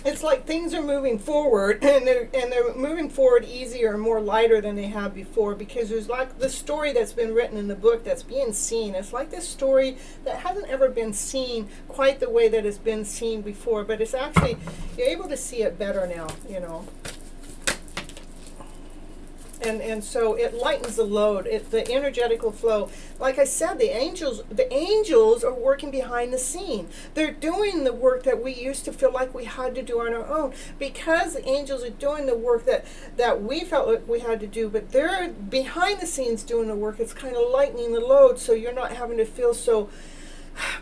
It's like things are moving forward, and they're moving forward easier and more lighter than they have before, because there's like the story that's been written in the book that's being seen. It's like this story that hasn't ever been seen quite the way that it's been seen before, but it's actually, you're able to see it better now, And so it lightens the load, the energetical flow. Like I said, the angels are working behind the scene. They're doing the work that we used to feel like we had to do on our own, because the angels are doing the work that we felt like we had to do, but they're behind the scenes doing the work. It's kind of lightening the load, so you're not having to feel so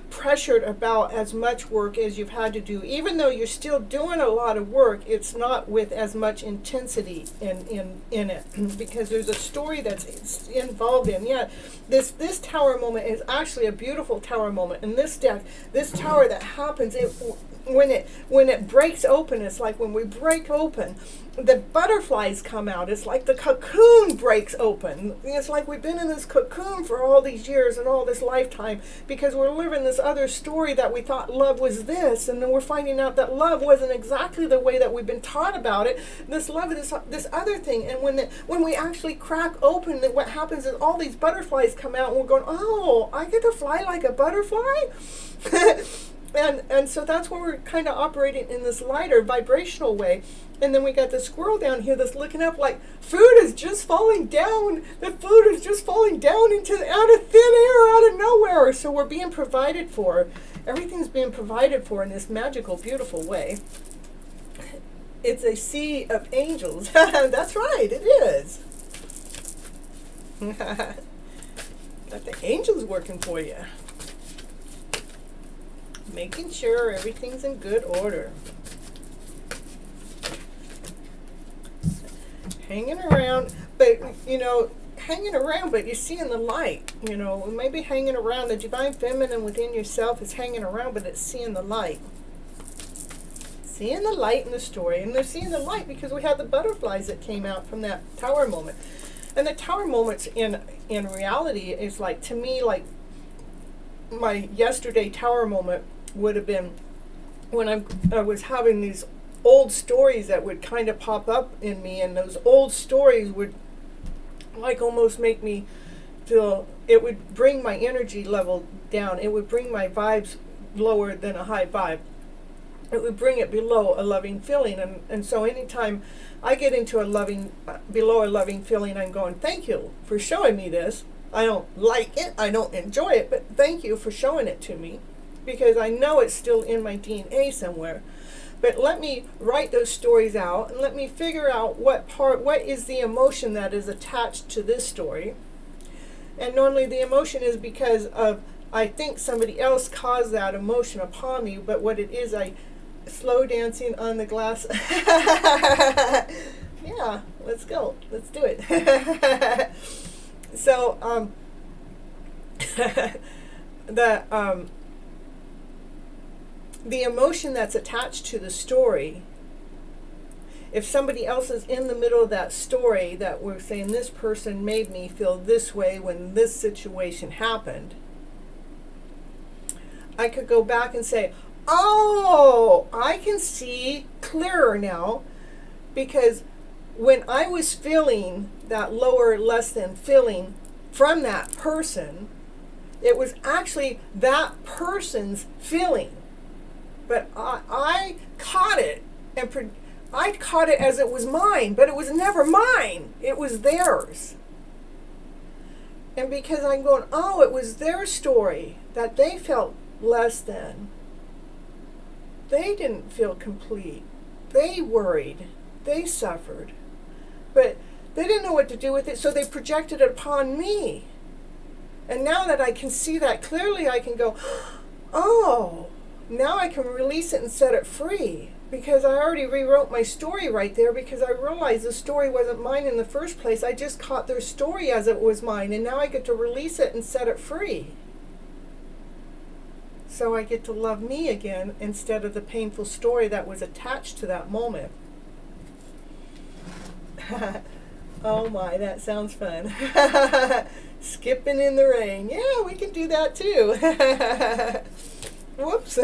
pressured about as much work as you've had to do. Even though you're still doing a lot of work, it's not with as much intensity in it, because there's a story that's involved in. Yeah, this tower moment is actually a beautiful tower moment. In this deck, this tower that happens, when it breaks open, it's like when we break open, the butterflies come out. It's like the cocoon breaks open. It's like we've been in this cocoon for all these years and all this lifetime, because we're living this other story that we thought love was this, and then we're finding out that love wasn't exactly the way that we've been taught about it. This love is this other thing. And when we actually crack open, what happens is all these butterflies come out, and we're going, oh, I get to fly like a butterfly? And so that's where we're kind of operating in this lighter vibrational way. And then we got the squirrel down here that's looking up like food is just falling down. The food is just falling down out of thin air, out of nowhere. So we're being provided for. Everything's being provided for in this magical, beautiful way. It's a sea of angels. That's right, it is. Got the angels working for you, making sure everything's in good order. Hanging around, but you're seeing the light. Maybe hanging around. The Divine Feminine within yourself is hanging around, but it's seeing the light. Seeing the light in the story. And they're seeing the light because we had the butterflies that came out from that tower moment. And the tower moments in reality is like, to me, like my yesterday tower moment would have been when I was having these old stories that would kind of pop up in me, and those old stories would like almost make me feel, it would bring my energy level down. It would bring my vibes lower than a high vibe. It would bring it below a loving feeling. And so anytime I get into below a loving feeling, I'm going, thank you for showing me this. I don't like it, I don't enjoy it, but thank you for showing it to me, because I know it's still in my DNA somewhere. But let me write those stories out and let me figure out what is the emotion that is attached to this story. And normally the emotion is because of, I think somebody else caused that emotion upon me, but what it is, I slow dancing on the glass. Yeah, let's go. Let's do it. So, the emotion that's attached to the story, if somebody else is in the middle of that story that we're saying this person made me feel this way when this situation happened, I could go back and say, oh, I can see clearer now, because when I was feeling that lower, less than feeling from that person, it was actually that person's feeling. But I caught it, and I caught it as it was mine, but it was never mine. It was theirs. And because I'm going, oh, it was their story that they felt less than. They didn't feel complete. They worried. They suffered. But they didn't know what to do with it, so they projected it upon me. And now that I can see that clearly, I can go, oh, now I can release it and set it free. Because I already rewrote my story right there, because I realized the story wasn't mine in the first place. I just caught their story as it was mine, and now I get to release it and set it free. So I get to love me again instead of the painful story that was attached to that moment. Oh my, that sounds fun. Skipping in the rain. Yeah, we can do that too. Whoops.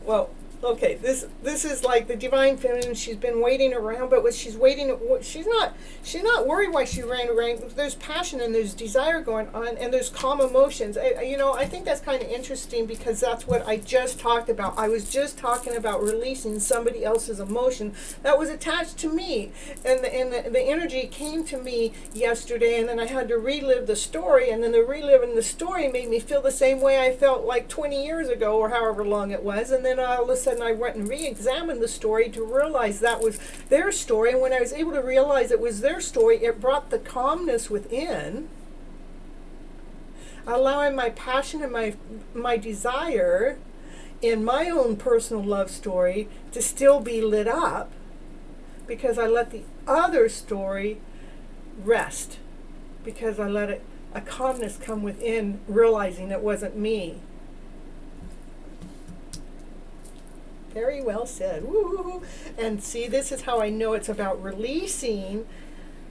Well, okay, this is like the divine feminine. She's been waiting around, but what she's waiting, she's not worried why she ran around. There's passion and there's desire going on, and there's calm emotions. I think that's kind of interesting, because that's what I just talked about. I was just talking about releasing somebody else's emotion that was attached to me, and the energy came to me yesterday, and then I had to relive the story, and then the reliving the story made me feel the same way I felt like 20 years ago, or however long it was, and then all of a sudden I went and re-examined the story to realize that was their story. And when I was able to realize it was their story, it brought the calmness within, allowing my passion and my desire in my own personal love story to still be lit up, because I let the other story rest, because I let a calmness come within, realizing it wasn't me. Very well said. Woo-hoo-hoo. And see, this is how I know it's about releasing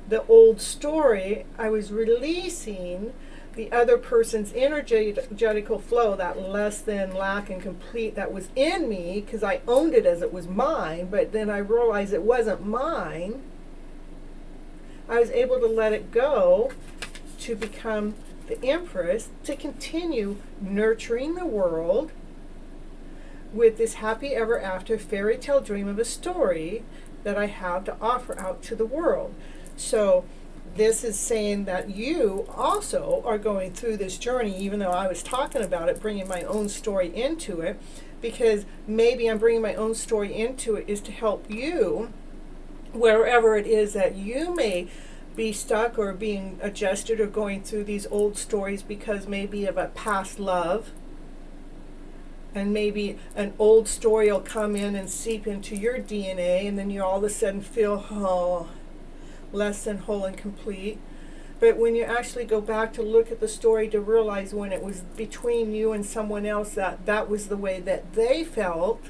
the old story. I was releasing the other person's energetical flow, that less than, lack, and complete that was in me, because I owned it as it was mine, but then I realized it wasn't mine. I was able to let it go to become the Empress, to continue nurturing the world with this happy ever after fairy tale dream of a story that I have to offer out to the world. So this is saying that you also are going through this journey, even though I was talking about it, bringing my own story into it, because maybe I'm bringing my own story into it is to help you, wherever it is that you may be stuck or being adjusted or going through these old stories because maybe of a past love. And maybe an old story will come in and seep into your DNA, and then you all of a sudden feel, less than whole and complete. But when you actually go back to look at the story, to realize when it was between you and someone else, that was the way that they felt,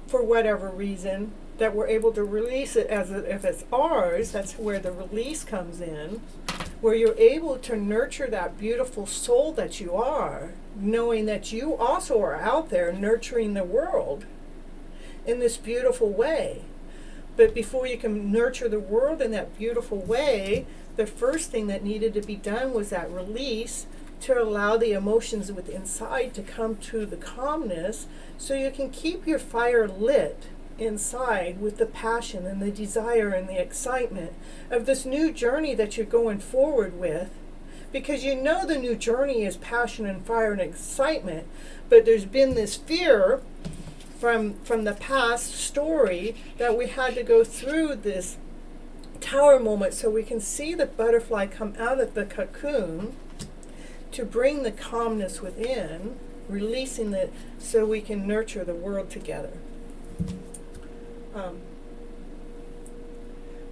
for whatever reason, that we're able to release it as if it's ours. That's where the release comes in, where you're able to nurture that beautiful soul that you are, knowing that you also are out there nurturing the world in this beautiful way. But before you can nurture the world in that beautiful way, the first thing that needed to be done was that release, to allow the emotions within inside to come to the calmness, so you can keep your fire lit inside with the passion and the desire and the excitement of this new journey that you're going forward with. because you know the new journey is passion and fire and excitement, but there's been this fear from the past story that we had to go through this tower moment so we can see the butterfly come out of the cocoon to bring the calmness within, releasing it so we can nurture the world together.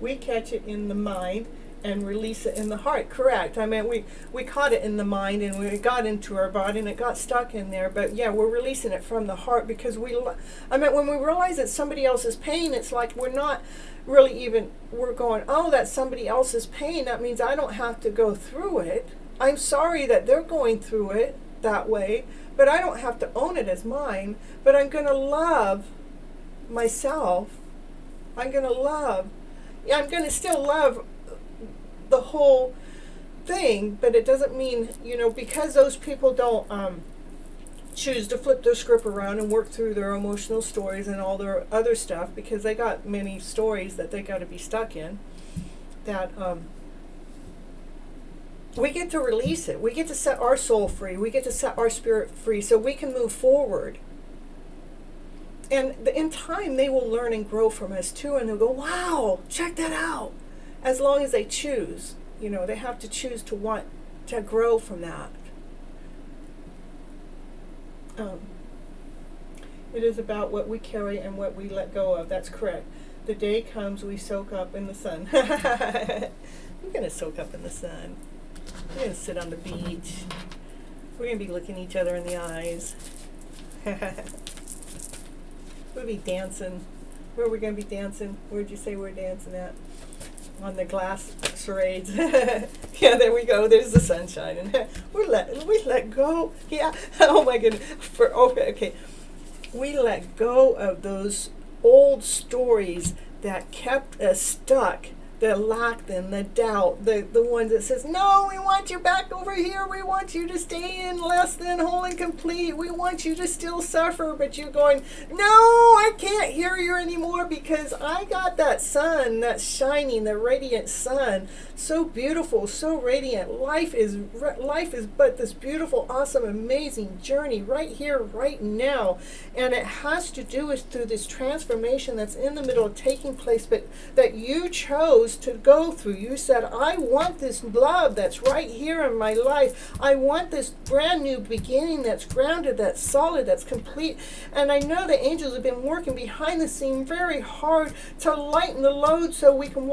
We catch it in the mind and release it in the heart. Correct. I mean, we caught it in the mind and we got into our body and it got stuck in there. But yeah, we're releasing it from the heart because when we realize it's somebody else's pain, it's like we're not really even, we're going, oh, that's somebody else's pain. That means I don't have to go through it. I'm sorry that they're going through it that way, but I don't have to own it as mine. But I'm going to love myself. I'm going to still love the whole thing, but it doesn't mean, because those people don't choose to flip their script around and work through their emotional stories and all their other stuff, because they got many stories that they got to be stuck in, that we get to release it. We get to set our soul free. We get to set our spirit free so we can move forward. And in time, they will learn and grow from us too, and they'll go, wow, check that out. As long as they choose, they have to choose to want to grow from that. It is about what we carry and what we let go of. That's correct. The day comes, we soak up in the sun. We're going to soak up in the sun. We're going to sit on the beach. We're going to be looking each other in the eyes. We'll be dancing. Where are we going to be dancing? Where'd you say we're dancing at? On the glass charades. Yeah, there we go. There's the sunshine. And we let go. Yeah. Oh my goodness. Okay. We let go of those old stories that kept us stuck. The lack, then the doubt, the ones that says, no, we want you back over here. We want you to stay in less than whole and complete. We want you to still suffer. But you're going, no, I can't hear you anymore because I got that sun that's shining, the radiant sun, so beautiful, so radiant. Life is but this beautiful, awesome, amazing journey right here, right now. And it has to do with through this transformation that's in the middle of taking place, but that you chose to go through. You said, I want this love that's right here in my life. I want this brand new beginning that's grounded, that's solid, that's complete. And I know the angels have been working behind the scene very hard to lighten the load so we can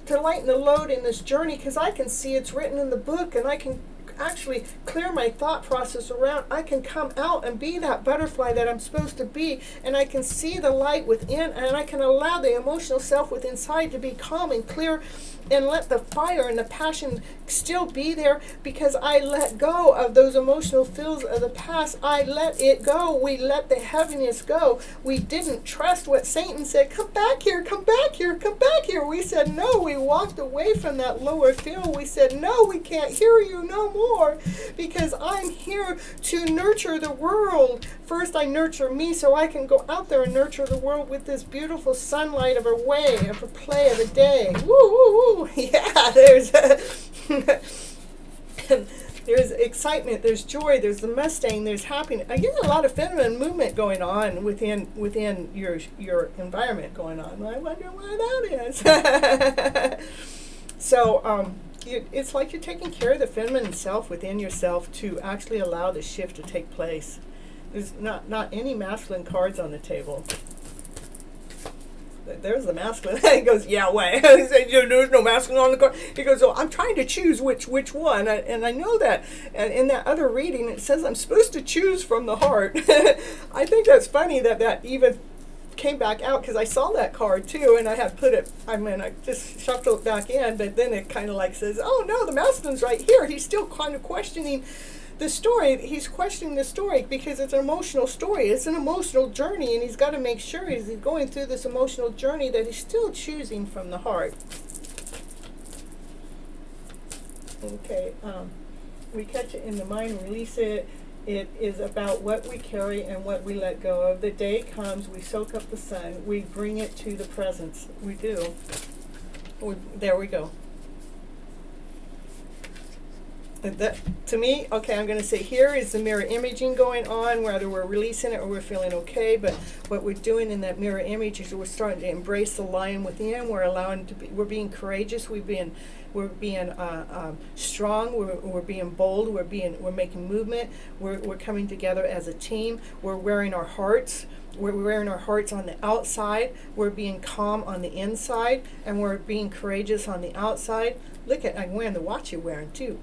to lighten the load in this journey, because I can see it's written in the book and I can actually clear my thought process around. I can come out and be that butterfly that I'm supposed to be, and I can see the light within, and I can allow the emotional self within inside to be calm and clear, and let the fire and the passion still be there, because I let go of those emotional feels of the past. I let it go. We let the heaviness go. We didn't trust what Satan said, come back here, come back here, come back here. We said no. We walked away from that lower feel. We said no, we can't hear you no more, because I'm here to nurture the world. First I nurture me so I can go out there and nurture the world with this beautiful sunlight of a way, of a play, of a day. Woo, woo, woo. Yeah, there's there's excitement, there's joy, there's the Mustang, there's happiness. I get a lot of feminine movement going on within your environment going on. I wonder why that is. So it's like you're taking care of the feminine self within yourself to actually allow the shift to take place. There's not any masculine cards on the table. There's the masculine. He goes, yeah, why? He said, there's no masculine on the card. He goes, oh, I'm trying to choose which one. And I know that. And in that other reading, it says I'm supposed to choose from the heart. I think that's funny that even came back out, because I saw that card too, and I had put it, I just shuffled it back in, but then it kind of like says, oh no, the masculine's right here. He's still kind of questioning the story. He's questioning the story because it's an emotional story. It's an emotional journey, and he's got to make sure as he's going through this emotional journey that he's still choosing from the heart. Okay, we catch it in the mind, release it. It is about what we carry and what we let go of. The day comes, we soak up the sun, we bring it to the presence. We do. There we go. That, to me, okay, I'm going to say here is the mirror imaging going on, whether we're releasing it or we're feeling okay. But what we're doing in that mirror image is we're starting to embrace the lion within. We're allowing to be. We're being courageous. We're being strong. We're being bold. We're making movement. We're coming together as a team. We're wearing our hearts. We're wearing our hearts on the outside. We're being calm on the inside, and we're being courageous on the outside. Look at, I'm wearing the watch you're wearing too.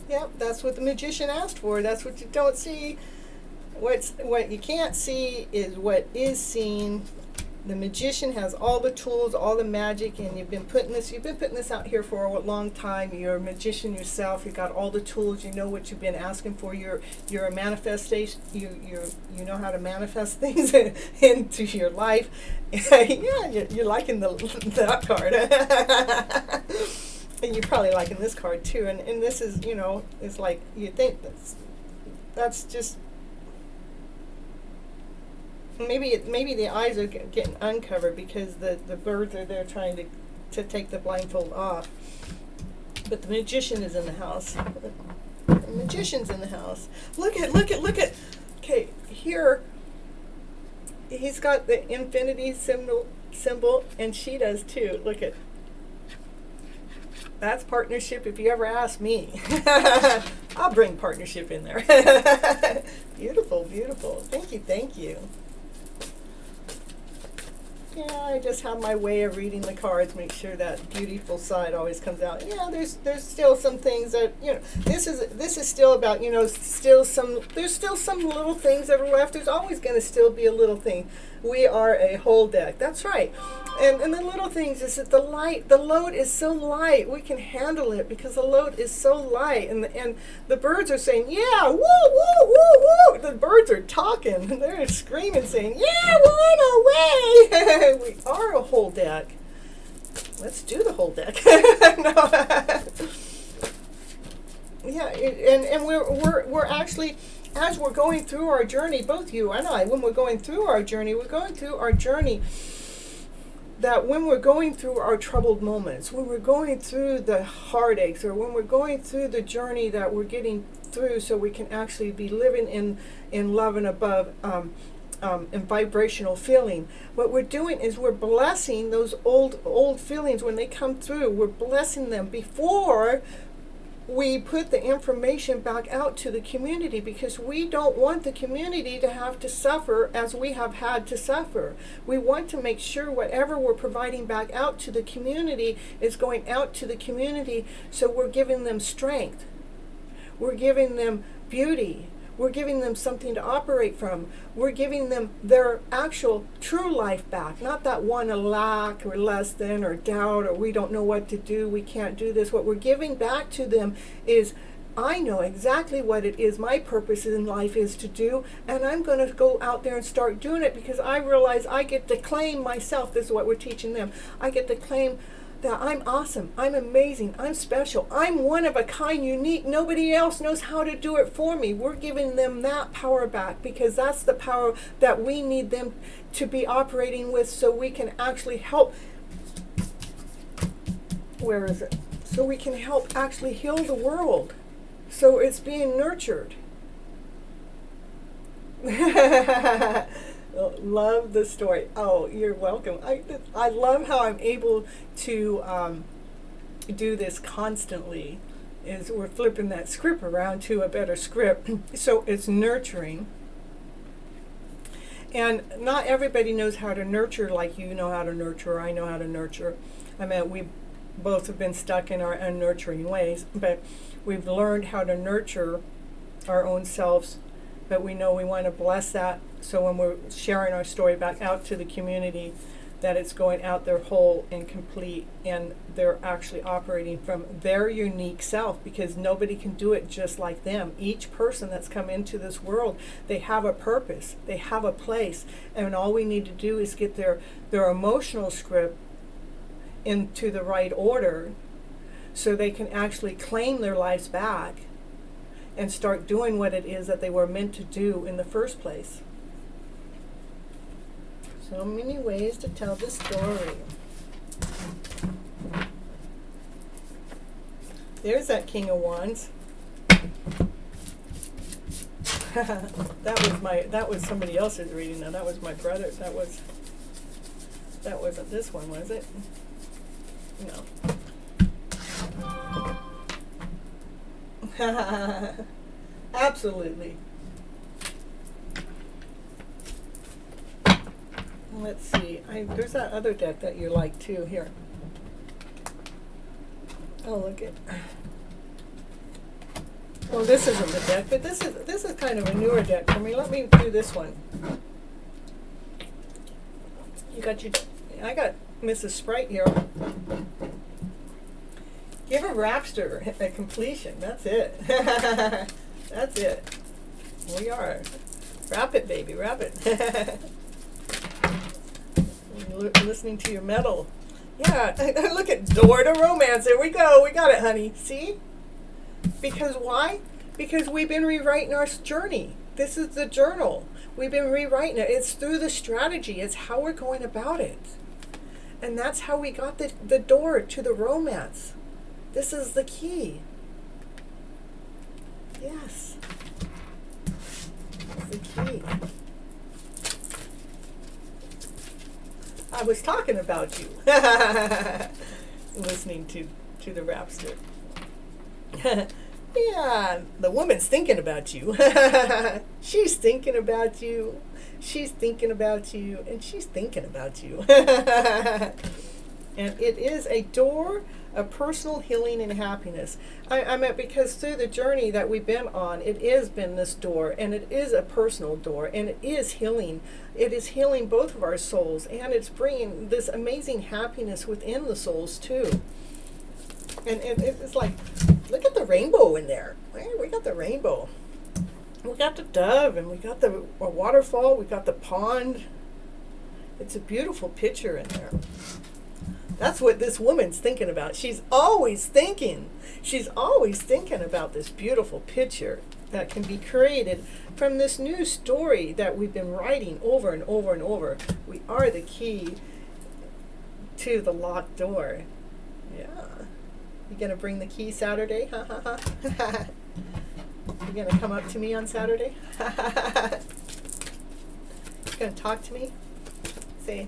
Yep, that's what the magician asked for. That's what you don't see. What you can't see is what is seen. The magician has all the tools, all the magic, and you've been putting this out here for a long time. You're a magician yourself. You've got all the tools. You know what you've been asking for. You're a manifestation. You know how to manifest things into your life. Yeah, you're liking that card. And you're probably liking this card too. And this is, it's like you think that's just. Maybe the eyes are getting uncovered because the birds are there trying to take the blindfold off. But the magician is in the house. The magician's in the house. Look at. Okay, here he's got the infinity symbol, and she does too. Look at. That's partnership if you ever ask me. I'll bring partnership in there. Beautiful, beautiful. Thank you. Yeah, I just have my way of reading the cards, make sure that beautiful side always comes out. Yeah, there's still some things that, this is still about, there's still some little things that are left. There's always going to still be a little thing. We are a whole deck. That's right. And the little things is that the load is so light. We can handle it because the load is so light. And the birds are saying, yeah, woo, woo, woo, woo. The birds are talking. They're screaming, saying, yeah, we're on our way. We are a whole deck. Let's do the whole deck. Yeah, and we're actually, as we're going through our journey, both you and I, when we're going through our journey, that when we're going through our troubled moments, when we're going through the heartaches, or when we're going through the journey that we're getting through so we can actually be living in love and above, and vibrational feeling, what we're doing is we're blessing those old feelings when they come through. We're blessing them before we put the information back out to the community, because we don't want the community to have to suffer as we have had to suffer. We want to make sure whatever we're providing back out to the community is going out to the community, so we're giving them strength. We're giving them beauty. We're giving them something to operate from. We're giving them their actual true life back, not that one of lack or less than or doubt or we don't know what to do, we can't do this. What we're giving back to them is, I know exactly what it is my purpose in life is to do, and I'm going to go out there and start doing it, because I realize I get to claim myself. This is what we're teaching them. I get to claim that I'm awesome, I'm amazing, I'm special, I'm one of a kind, unique, nobody else knows how to do it for me. We're giving them that power back, because that's the power that we need them to be operating with, so we can actually help. Where is it? So we can help actually heal the world. So it's being nurtured. Love the story. Oh, you're welcome. I love how I'm able to do this constantly. Is we're flipping that script around to a better script. So it's nurturing. And not everybody knows how to nurture like you know how to nurture, or I know how to nurture. I mean, we both have been stuck in our unnurturing ways, but we've learned how to nurture our own selves. But we know we want to bless that, so when we're sharing our story back out to the community, that it's going out there whole and complete, and they're actually operating from their unique self, because nobody can do it just like them. Each person that's come into this world, they have a purpose, they have a place, and all we need to do is get their emotional script into the right order, so they can actually claim their lives back and start doing what it is that they were meant to do in the first place. So many ways to tell the story. There's that King of Wands. that was somebody else's reading. Now that was my brother. That wasn't this one, was it? No. Absolutely. Let's see. There's that other deck that you like too. Here. Oh, look at. Well, this isn't the deck, but this is kind of a newer deck for me. Let me do this one. I got Mrs. Sprite here. Give a rapster a completion. That's it. That's it. We are. Wrap it, baby. Wrap it. Listening to your metal. Yeah, look at door to romance. There we go. We got it, honey. See? Because why? Because we've been rewriting our journey. This is the journal. We've been rewriting it. It's through the strategy. It's how we're going about it. And that's how we got the door to the romance. This is the key. Yes. That's the key. I was talking about you. Listening to the rapster. Yeah, the woman's thinking about you. She's thinking about you. She's thinking about you. And she's thinking about you. And it is a door of personal healing and happiness. I meant because through the journey that we've been on, it has been this door, and it is a personal door, and it is healing. It is healing both of our souls, and it's bringing this amazing happiness within the souls too. And it's like, look at the rainbow in there. We got the rainbow. We got the dove, and we got the waterfall. We got the pond. It's a beautiful picture in there. That's what this woman's thinking about. She's always thinking. She's always thinking about this beautiful picture that can be created from this new story that we've been writing over and over and over. We are the key to the locked door. Yeah. You gonna bring the key Saturday? Ha ha ha. You gonna come up to me on Saturday? You gonna talk to me? Say,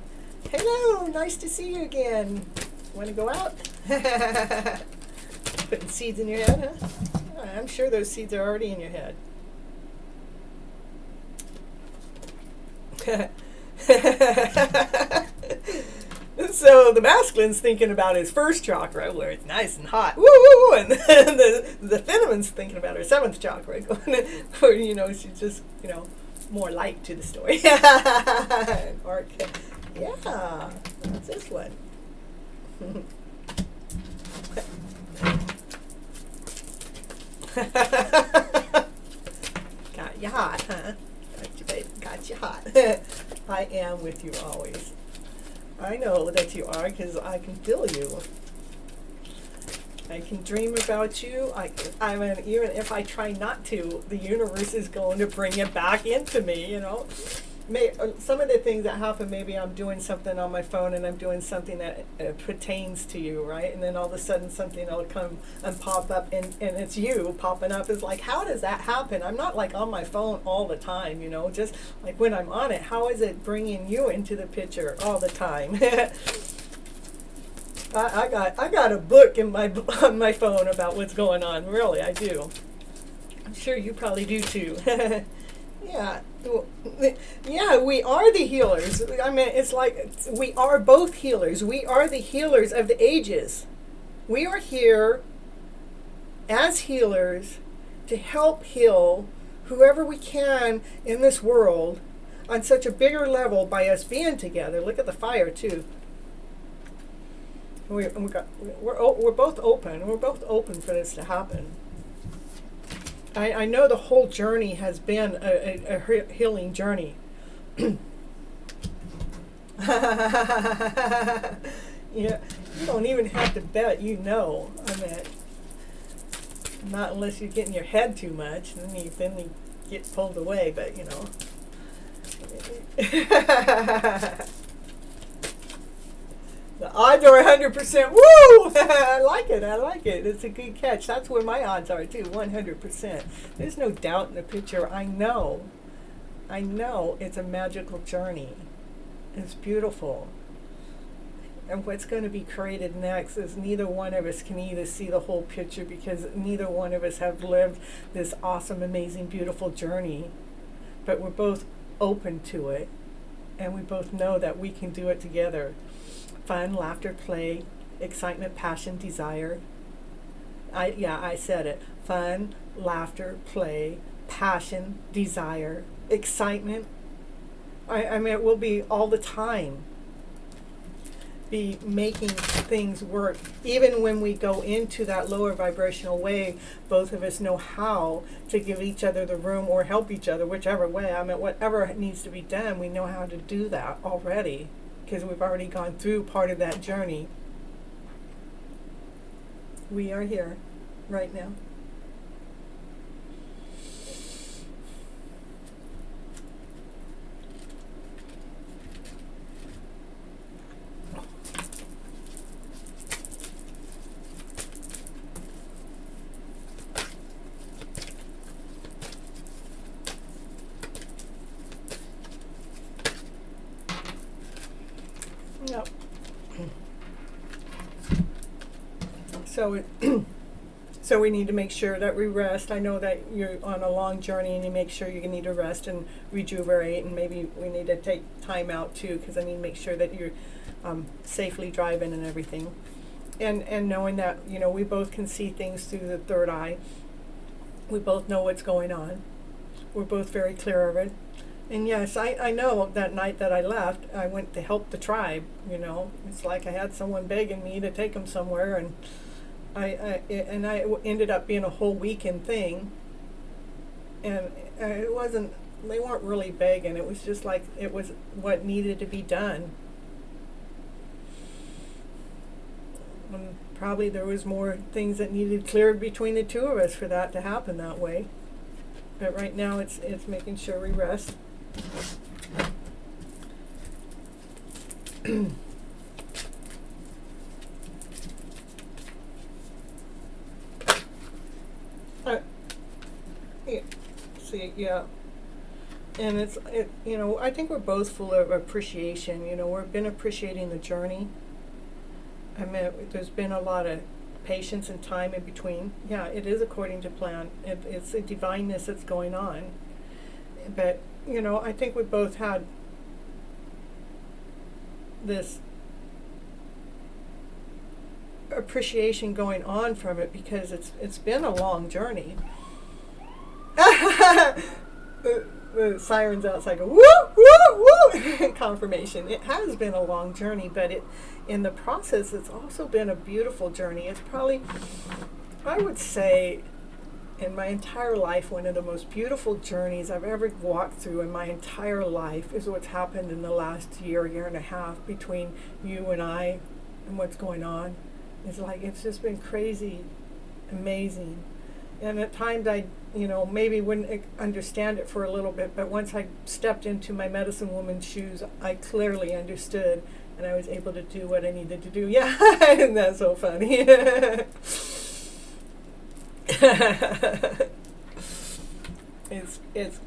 hello, nice to see you again. Want to go out? Putting seeds in your head, huh? I'm sure those seeds are already in your head. So the masculine's thinking about his first chakra, where it's nice and hot, woo woo, and the feminine's thinking about her seventh chakra, where she's just more light to the story. Or, yeah, what's this one? Got you hot, huh? Got you, baby. Got you hot. I am with you always. I know that you are, because I can feel you. I can dream about you. I mean, even if I try not to, the universe is going to bring it back into me, Some of the things that happen, maybe I'm doing something on my phone and I'm doing something that pertains to you, right? And then all of a sudden something will come and pop up, and it's you popping up. It's like, how does that happen? I'm not like on my phone all the time, just like when I'm on it, how is it bringing you into the picture all the time? I got a book on my phone about what's going on. Really, I do. I'm sure you probably do too. Yeah. Yeah, we are the healers. I mean, it's like we are both healers. We are the healers of the ages. We are here as healers to help heal whoever we can in this world on such a bigger level by us being together. Look at the fire too. We're both open. We're both open for this to happen. I know the whole journey has been a healing journey. Yeah, you don't even have to bet, I I mean, not unless you get in your head too much, then you get pulled away, but you know. The odds are 100%. Woo! I like it. It's a good catch. That's where my odds are too, 100%. There's no doubt in the picture. I know it's a magical journey. It's beautiful. And what's going to be created next is neither one of us can either see the whole picture because neither one of us have lived this awesome, amazing, beautiful journey. But we're both open to it. And we both know that we can do it together. Fun, laughter, play, excitement, passion, desire. I said it. Fun, laughter, play, passion, desire, excitement. I mean, it will be all the time. Be making things work. Even when we go into that lower vibrational wave, both of us know how to give each other the room or help each other, whichever way. I mean, whatever needs to be done, we know how to do that already because we've already gone through part of that journey. We are here right now. Yep. So we need to make sure that we rest. I know that you're on a long journey and you make sure you need to rest and rejuvenate, and maybe we need to take time out too because I need to make sure that you're safely driving and everything. And knowing that, you know, we both can see things through the third eye. We both know what's going on. We're both very clear of it. And yes, I know that night that I left, I went to help the tribe, you know. It's like I had someone begging me to take them somewhere, and I ended up being a whole weekend thing. And it wasn't, they weren't really begging, it was just like, it was what needed to be done. And probably there was more things that needed cleared between the two of us for that to happen that way. But right now it's making sure we rest. Yeah. See, yeah. And you know, I think we're both full of appreciation. You know, we've been appreciating the journey. I mean, there's been a lot of patience and time in between. Yeah, it is according to plan. It's a divineness that's going on. But, you know, I think we both had this appreciation going on from it because it's been a long journey. The sirens outside go, woo, woo, woo, confirmation. It has been a long journey, but in the process, it's also been a beautiful journey. It's probably, I would say, in my entire life, one of the most beautiful journeys I've ever walked through in my entire life is what's happened in the last year and a half between you and I and what's going on. It's like, it's just been crazy, amazing. And at times I, you know, maybe wouldn't understand it for a little bit, but once I stepped into my medicine woman's shoes, I clearly understood and I was able to do what I needed to do. Yeah, isn't that so funny?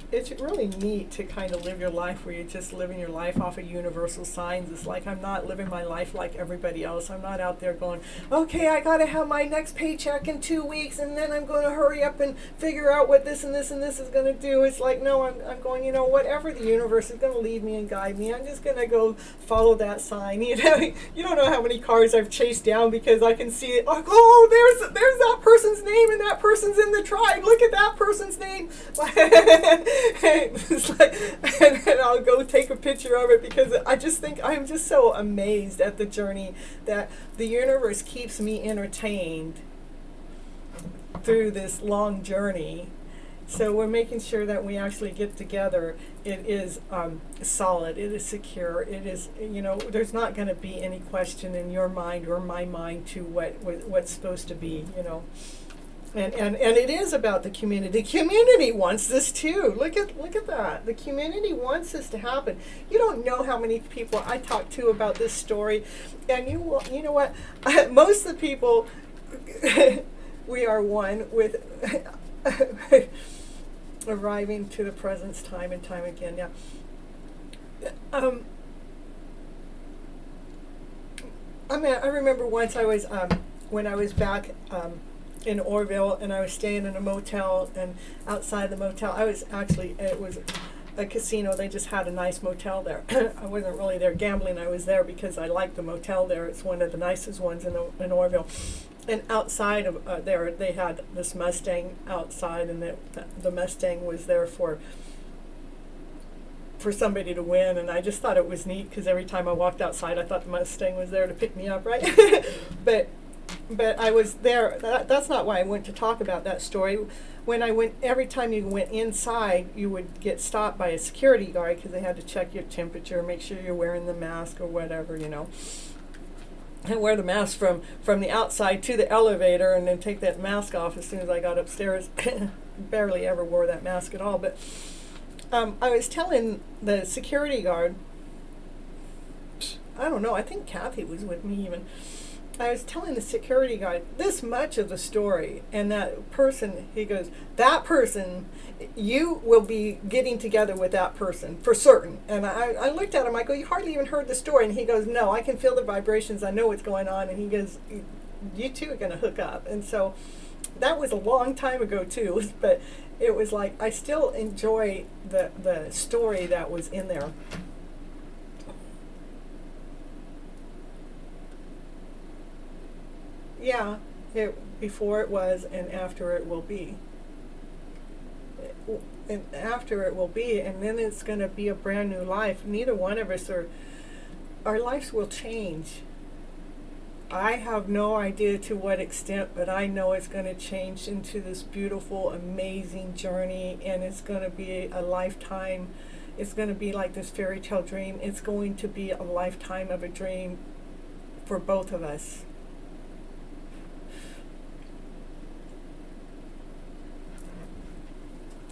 It's really neat to kind of live your life where you're just living your life off of universal signs. It's like I'm not living my life like everybody else. I'm not out there going, okay, I got to have my next paycheck in 2 weeks and then I'm going to hurry up and figure out what this and this and this is going to do. It's like, no, I'm going, you know, whatever the universe is going to lead me and guide me, I'm just going to go follow that sign. You know, you don't know how many cars I've chased down because I can see it. Like, oh, there's that person's name and that person's in the tribe. Look at that person's name. It's like, and I'll go take a picture of it because I just think I'm just so amazed at the journey that the universe keeps me entertained through this long journey. So we're making sure that we actually get together. It is solid. It is secure. It is, there's not going to be any question in your mind or my mind to what's supposed to be, And it is about the community. The community wants this too. Look at that. The community wants this to happen. You don't know how many people I talked to about this story, and you know what? Most of the people, we are one with arriving to the presence time and time again. Yeah. I remember once I was when I was back in Orville, and I was staying in a motel, and outside the motel, it was a casino. They just had a nice motel there. I wasn't really there gambling. I was there because I liked the motel there. It's one of the nicest ones in Orville. And outside of there, they had this Mustang outside, and the Mustang was there for somebody to win. And I just thought it was neat because every time I walked outside, I thought the Mustang was there to pick me up, right? But I was there. That's not why I went to talk about that story. Every time you went inside, you would get stopped by a security guard because they had to check your temperature, make sure you're wearing the mask or whatever, And wear the mask from the outside to the elevator, and then take that mask off as soon as I got upstairs. Barely ever wore that mask at all. But I was telling the security guard, I don't know, I think Kathy was with me even. I was telling the security guard this much of the story, and that person, he goes, that person, you will be getting together with that person for certain. And I looked at him, I go, you hardly even heard the story. And he goes, no, I can feel the vibrations, I know what's going on. And he goes, you two are going to hook up. And so that was a long time ago too, but it was like, I still enjoy the story that was in there. Yeah, before it was and after it will be. And after it will be, and then it's going to be a brand new life. Neither one of us our lives will change. I have no idea to what extent, but I know it's going to change into this beautiful, amazing journey, and it's going to be a lifetime. It's going to be like this fairy tale dream. It's going to be a lifetime of a dream for both of us.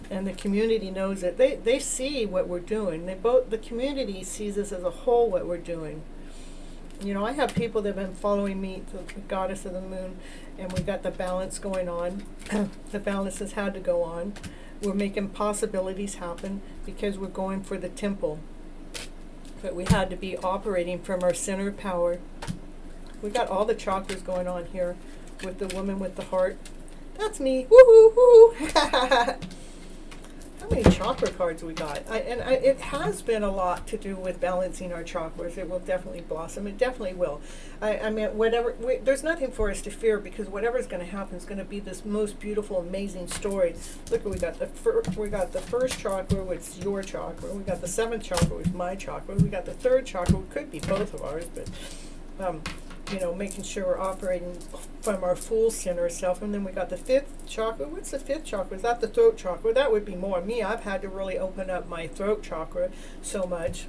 And the community knows it. They see what we're doing. The community sees us as a whole, what we're doing. I have people that have been following me, the goddess of the moon, and we got the balance going on. The balance has had to go on. We're making possibilities happen because we're going for the temple. But we had to be operating from our center of power. We got all the chakras going on here with the woman with the heart. That's me. Woohoo! Woohoo! How many chakra cards we got? It has been a lot to do with balancing our chakras. It will definitely blossom. It definitely will. There's nothing for us to fear, because whatever's going to happen is going to be this most beautiful, amazing story. Look, we got the first chakra, which is your chakra. We got the seventh chakra, which is my chakra. We got the third chakra, which could be both of ours, but making sure we're operating from our full center self. And then we got the fifth chakra. What's the fifth chakra? Is that the throat chakra? That would be more me. I've had to really open up my throat chakra so much.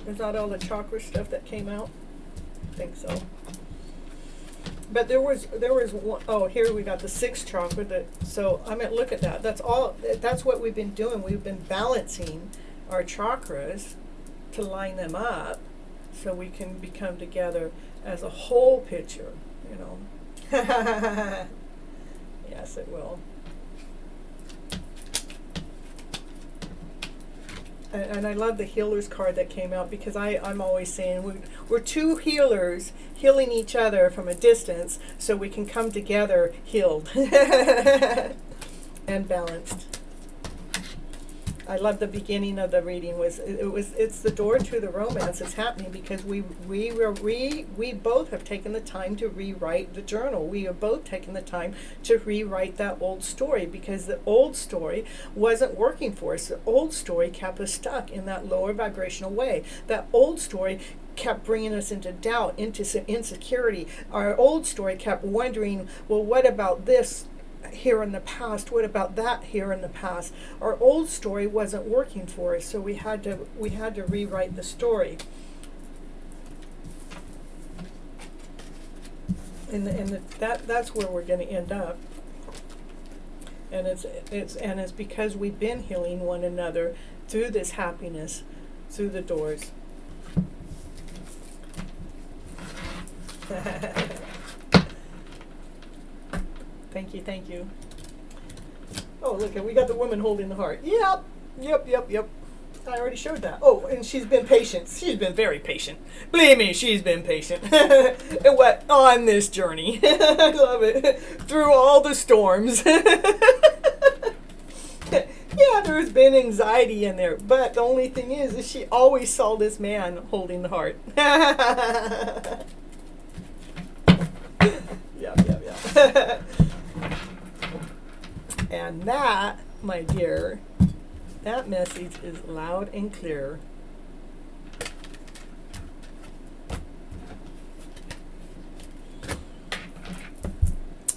Is that all the chakra stuff that came out? I think so. But there was one, here we got the sixth chakra. Look at that. That's what we've been doing. We've been balancing our chakras to line them up, so we can become together as a whole picture, Yes, it will. And I love the healer's card that came out, because I'm always saying we're two healers healing each other from a distance, so we can come together healed and balanced. I love the beginning of the reading. It's the door to the romance. It's happening because we both have taken the time to rewrite the journal. We have both taken the time to rewrite that old story, because the old story wasn't working for us. The old story kept us stuck in that lower vibrational way. That old story kept bringing us into doubt, into insecurity. Our old story kept wondering, well, what about this? here in the past? What about that here in the past? Our old story wasn't working for us, so we had to rewrite the story. And that's where we're going to end up. And it's because we've been healing one another through this happiness, through the doors. Thank you. Oh, look, we got the woman holding the heart. Yep. I already showed that. Oh, and she's been patient. She's been very patient. Believe me, she's been patient. And what on this journey. I love it. Through all the storms. Yeah, there's been anxiety in there, but the only thing is she always saw this man holding the heart. Yeah. And that, my dear, that message is loud and clear.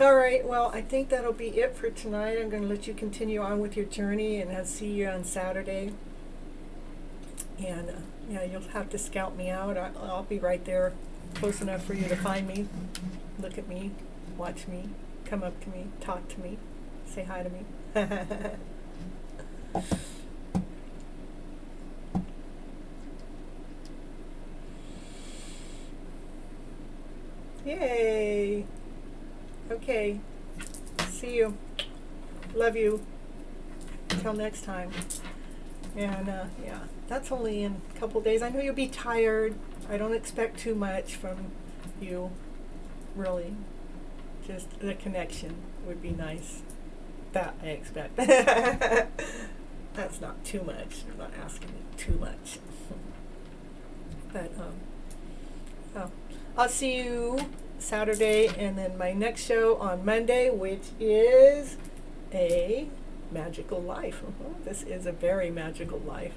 All right, well, I think that'll be it for tonight. I'm going to let you continue on with your journey, and I'll see you on Saturday. And yeah, you'll have to scout me out. I'll be right there, close enough for you to find me, look at me, watch me, come up to me, talk to me, say hi to me. Yay! Okay, see you. Love you. Until next time. And yeah, that's only in a couple days. I know you'll be tired. I don't expect too much from you, really. Just the connection would be nice. That I expect. That's not too much. I'm not asking too much. But oh, I'll see you Saturday, and then my next show on Monday, which is A Magical Life. This is a very magical life.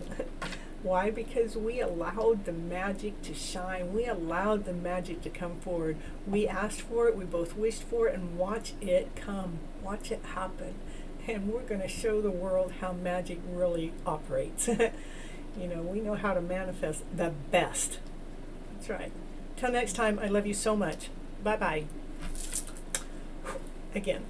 Why? Because we allowed the magic to shine. We allowed the magic to come forward. We asked for it. We both wished for it, and watch it come. Watch it happen. And we're going to show the world how magic really operates. You know, we know how to manifest the best. That's right. Till next time, I love you so much. Bye-bye. Again.